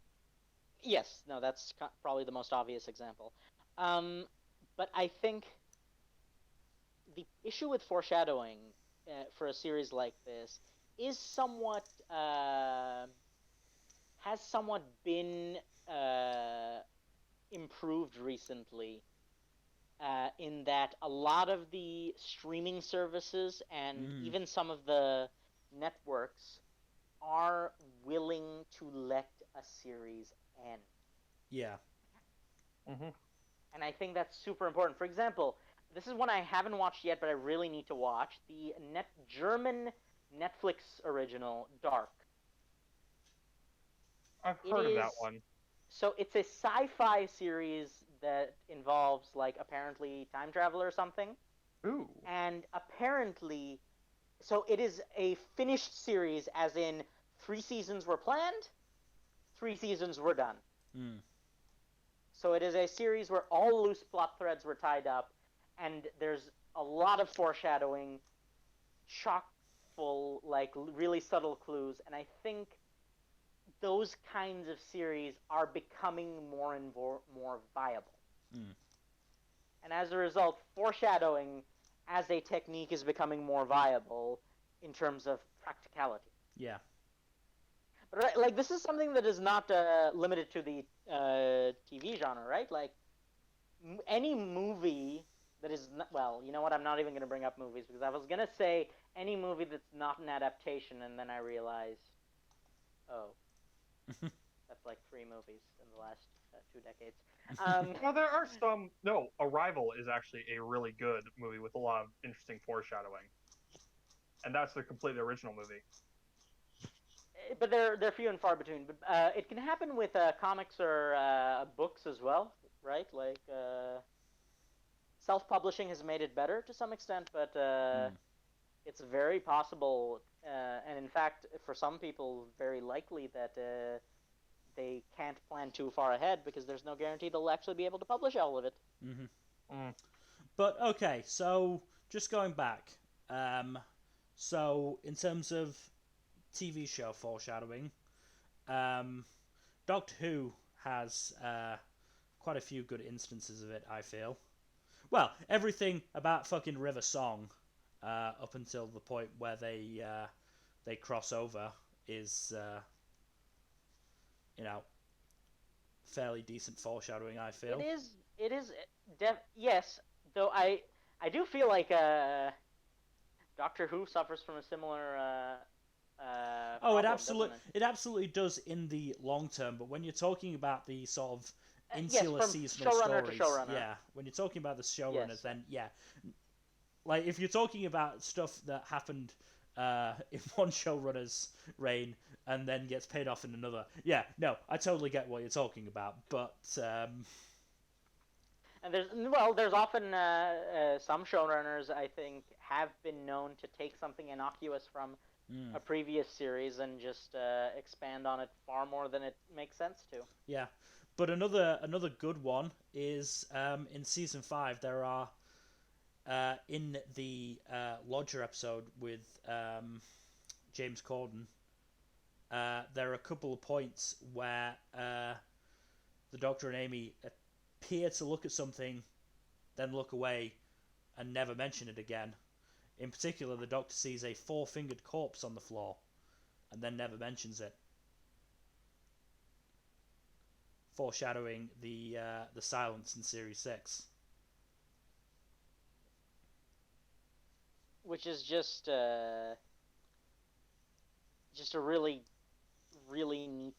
Yes, no, that's probably the most obvious example. But I think the issue with foreshadowing for a series like this is somewhat has somewhat been improved recently. In that a lot of the streaming services and even some of the networks are willing to let a series end. Yeah. And I think that's super important. For example, this is one I haven't watched yet, but I really need to watch. The German Netflix original, Dark. I've heard of that one. So it's a sci-fi series that involves, like, apparently time travel or something. Ooh. And apparently, so it is a finished series, as in 3 seasons were planned, 3 seasons were done. So it is a series where all loose plot threads were tied up, and there's a lot of foreshadowing, shockful, like, really subtle clues, and I think those kinds of series are becoming more and more viable. And as a result, foreshadowing as a technique is becoming more viable in terms of practicality. Yeah. But like, this is something that is not limited to the TV genre, right? Like, any movie that is not, well, you know what? I'm not even going to bring up movies because I was going to say any movie that's not an adaptation, and then I realized, oh, that's like 3 movies in the last 2 decades. Well, there are some. No, Arrival is actually a really good movie with a lot of interesting foreshadowing, and that's the completely original movie. But they're few and far between. But it can happen with comics or books as well, right? Like self-publishing has made it better to some extent, but it's very possible, and in fact, for some people, very likely that they can't plan too far ahead because there's no guarantee they'll actually be able to publish all of it. But okay, so just going back, so in terms of TV show foreshadowing, Doctor Who has quite a few good instances of it, I feel. Well, everything about fucking River Song up until the point where they cross over is, fairly decent foreshadowing, I feel. It is. Yes, though I do feel like Doctor Who suffers from a similar Oh, problem, doesn't it? it absolutely does in the long term, but when you're talking about the sort of Yes, insular from seasonal showrunner to stories, showrunner. yeah, when you're talking about the showrunners, Yes. then yeah, like if you're talking about stuff that happened in one showrunner's reign and then gets paid off in another, yeah, no, I totally get what you're talking about, but And there's often some showrunners I think have been known to take something innocuous from a previous series and just expand on it far more than it makes sense to. yeah. But another good one is in season 5 there are in the Lodger episode with James Corden, there are a couple of points where the Doctor and Amy appear to look at something, then look away, and never mention it again. In particular, the Doctor sees a four-fingered corpse on the floor, and then never mentions it, foreshadowing the silence in Series 6. Which is just a really neat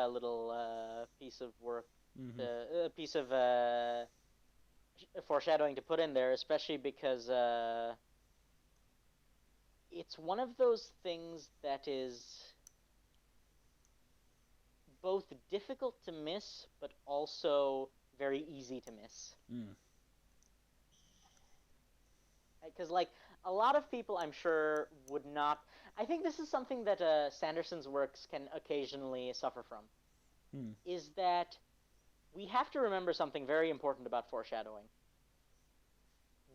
little piece of work, a piece of foreshadowing to put in there, especially because it's one of those things that is both difficult to miss, but also very easy to miss. Because, like, a lot of people, I'm sure, would not. I think this is something that Sanderson's works can occasionally suffer from. Is that we have to remember something very important about foreshadowing.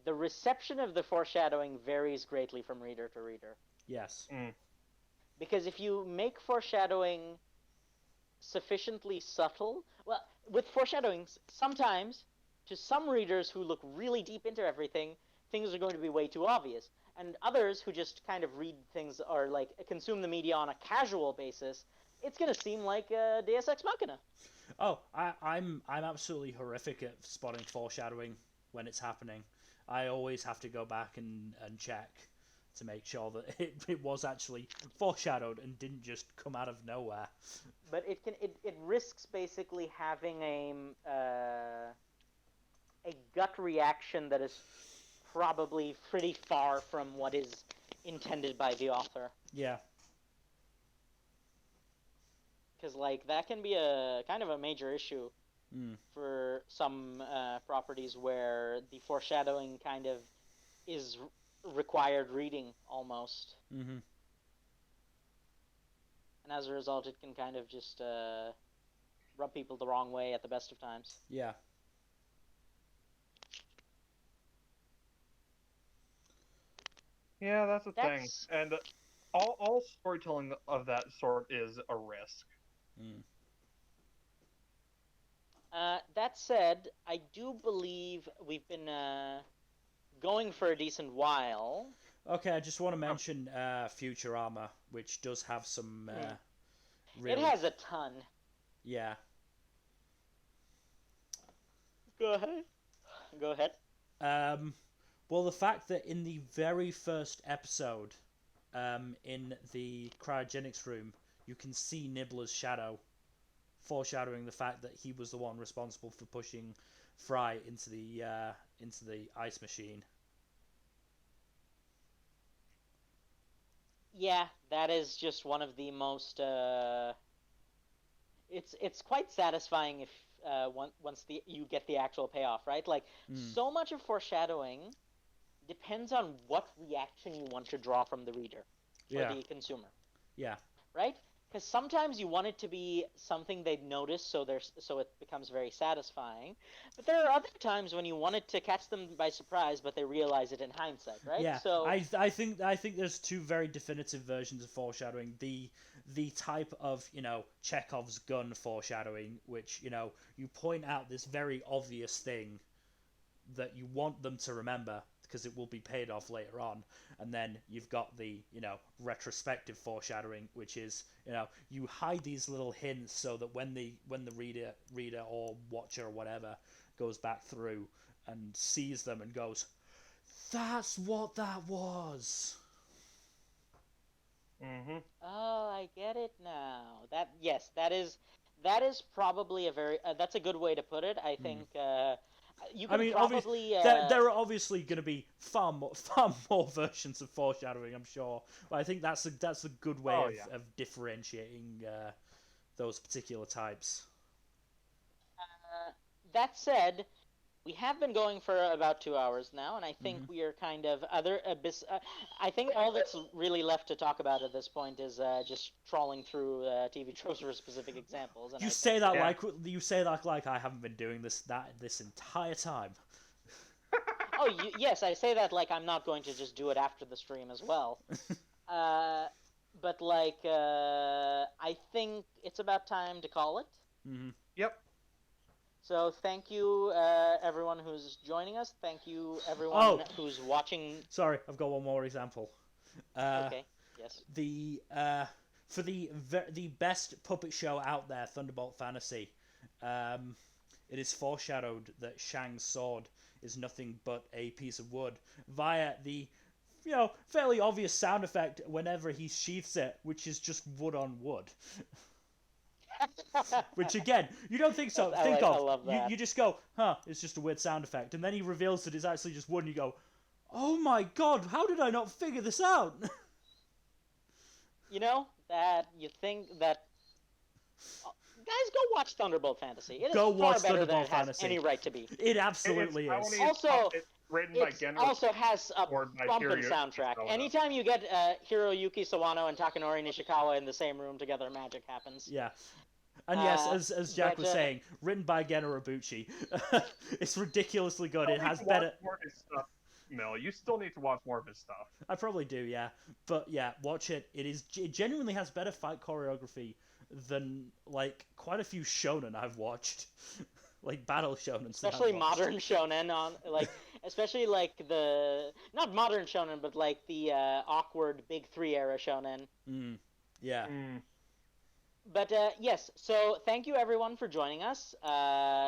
The reception of the foreshadowing varies greatly from reader to reader. Yes. Because if you make foreshadowing sufficiently subtle, well, with foreshadowings, sometimes, to some readers who look really deep into everything, things are going to be way too obvious. And others who just kind of read things or, like, consume the media on a casual basis, it's going to seem like Deus Ex Machina. Oh, I'm absolutely horrific at spotting foreshadowing when it's happening. I always have to go back and check to make sure that it was actually foreshadowed and didn't just come out of nowhere. But it risks basically having a gut reaction that is probably pretty far from what is intended by the author. Yeah. Because, like, that can be a kind of a major issue for some properties where the foreshadowing kind of is required reading almost. And as a result, it can kind of just rub people the wrong way at the best of times. Yeah. Yeah, that's a thing. And all storytelling of that sort is a risk. That said, I do believe we've been going for a decent while. Okay, I just want to mention Futurama, which does have some It has a ton. Yeah. Go ahead. Well, the fact that in the very first episode, in the cryogenics room, you can see Nibbler's shadow, foreshadowing the fact that he was the one responsible for pushing Fry into the ice machine. Yeah, that is just one of the most. It's quite satisfying if once you get the actual payoff, right? Like, so much of foreshadowing depends on what reaction you want to draw from the reader or the consumer. Yeah. Right? Because sometimes you want it to be something they'd notice, so it becomes very satisfying. But there are other times when you want it to catch them by surprise, but they realize it in hindsight, right? Yeah. So I think there's two very definitive versions of foreshadowing. the type of, Chekhov's gun foreshadowing, which, you point out this very obvious thing that you want them to remember because it will be paid off later on. And then you've got the, retrospective foreshadowing, which is, you hide these little hints so that when the reader or watcher or whatever goes back through and sees them and goes, that's what that was. Mm-hmm. Oh, I get it now. That is probably that's a good way to put it. I think you can probably there are obviously going to be far more versions of foreshadowing, I'm sure. But I think that's a good way of differentiating those particular types. That said, we have been going for about 2 hours now, and I think we are kind of I think all that's really left to talk about at this point is just trawling through TV tropes for specific examples. And You say that like I haven't been doing this entire time. Oh, yes, I say that like I'm not going to just do it after the stream as well. But like, I think it's about time to call it. Mm-hmm. Yep. So thank you, everyone who's joining us. Thank you, everyone who's watching. Sorry, I've got one more example. Okay. Yes. For the best puppet show out there, Thunderbolt Fantasy, it is foreshadowed that Shang's sword is nothing but a piece of wood via the, fairly obvious sound effect whenever he sheaths it, which is just wood on wood. Which again, you don't think so. I love that. You just go, it's just a weird sound effect, and then he reveals that it's actually just wood, and you go, oh my god, how did I not figure this out? That you think that. Guys, go watch Thunderbolt Fantasy. It is go far watch better Thunderbolt than it Fantasy. has any right to be. It absolutely is. It also has a bumping soundtrack. Anytime you get Hiroyuki Sawano and Takanori Nishikawa in the same room together, magic happens. Yeah. And yes, as Jack was saying, written by Geno Ibuchi. It's ridiculously good. It has better. More of his stuff, Mel. You still need to watch more of his stuff. I probably do, yeah. But yeah, watch it. It genuinely has better fight choreography than like quite a few shonen I've watched. Like battle shonen. Especially modern shonen especially like not modern shonen, but like the awkward Big 3 era shonen. Yeah. But yes, so thank you everyone for joining us.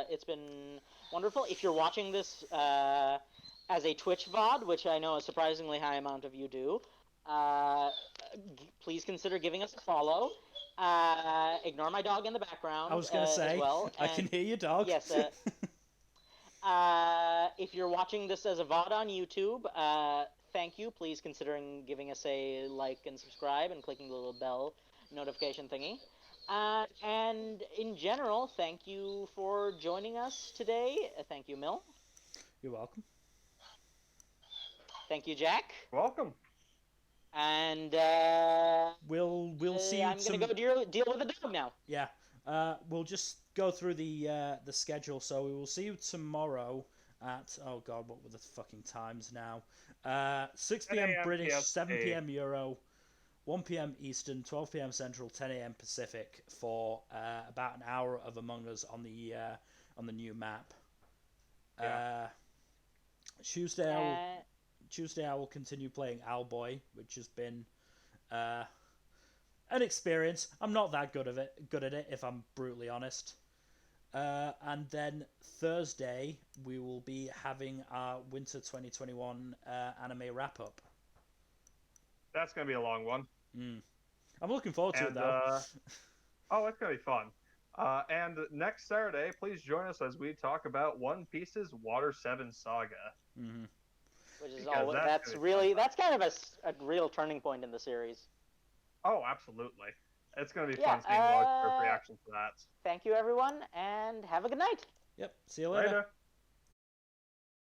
It's been wonderful. If you're watching this as a Twitch VOD, which I know a surprisingly high amount of you do, please consider giving us a follow. Ignore my dog in the background. I was going to say, as well. I can hear your dog. Yes. If you're watching this as a VOD on YouTube, thank you. Please consider giving us a like and subscribe and clicking the little bell notification thingy. And in general, thank you for joining us today. Thank you, Mill. You're welcome. Thank you, Jack. Welcome. And we'll see. I'm gonna go deal with the dog now. Yeah. We'll just go through the schedule. So we will see you tomorrow at oh god, what were the fucking times now? 6 p.m. British, 7 p.m. Euro. 1 p.m. Eastern, 12 p.m. Central, 10 a.m. Pacific for about an hour of Among Us on the new map. Yeah. Tuesday I will continue playing Owlboy, which has been an experience. I'm not that good at it, if I'm brutally honest. And then Thursday we will be having our Winter 2021 anime wrap up. That's gonna be a long one. I'm looking forward to it though. Oh, it's gonna be fun. And next Saturday, please join us as we talk about One Piece's Water 7 Saga. Mm-hmm. Which is that's kind of a real turning point in the series. Oh, absolutely. It's gonna be fun seeing large reactions to that. Thank you, everyone, and have a good night. Yep. See you later.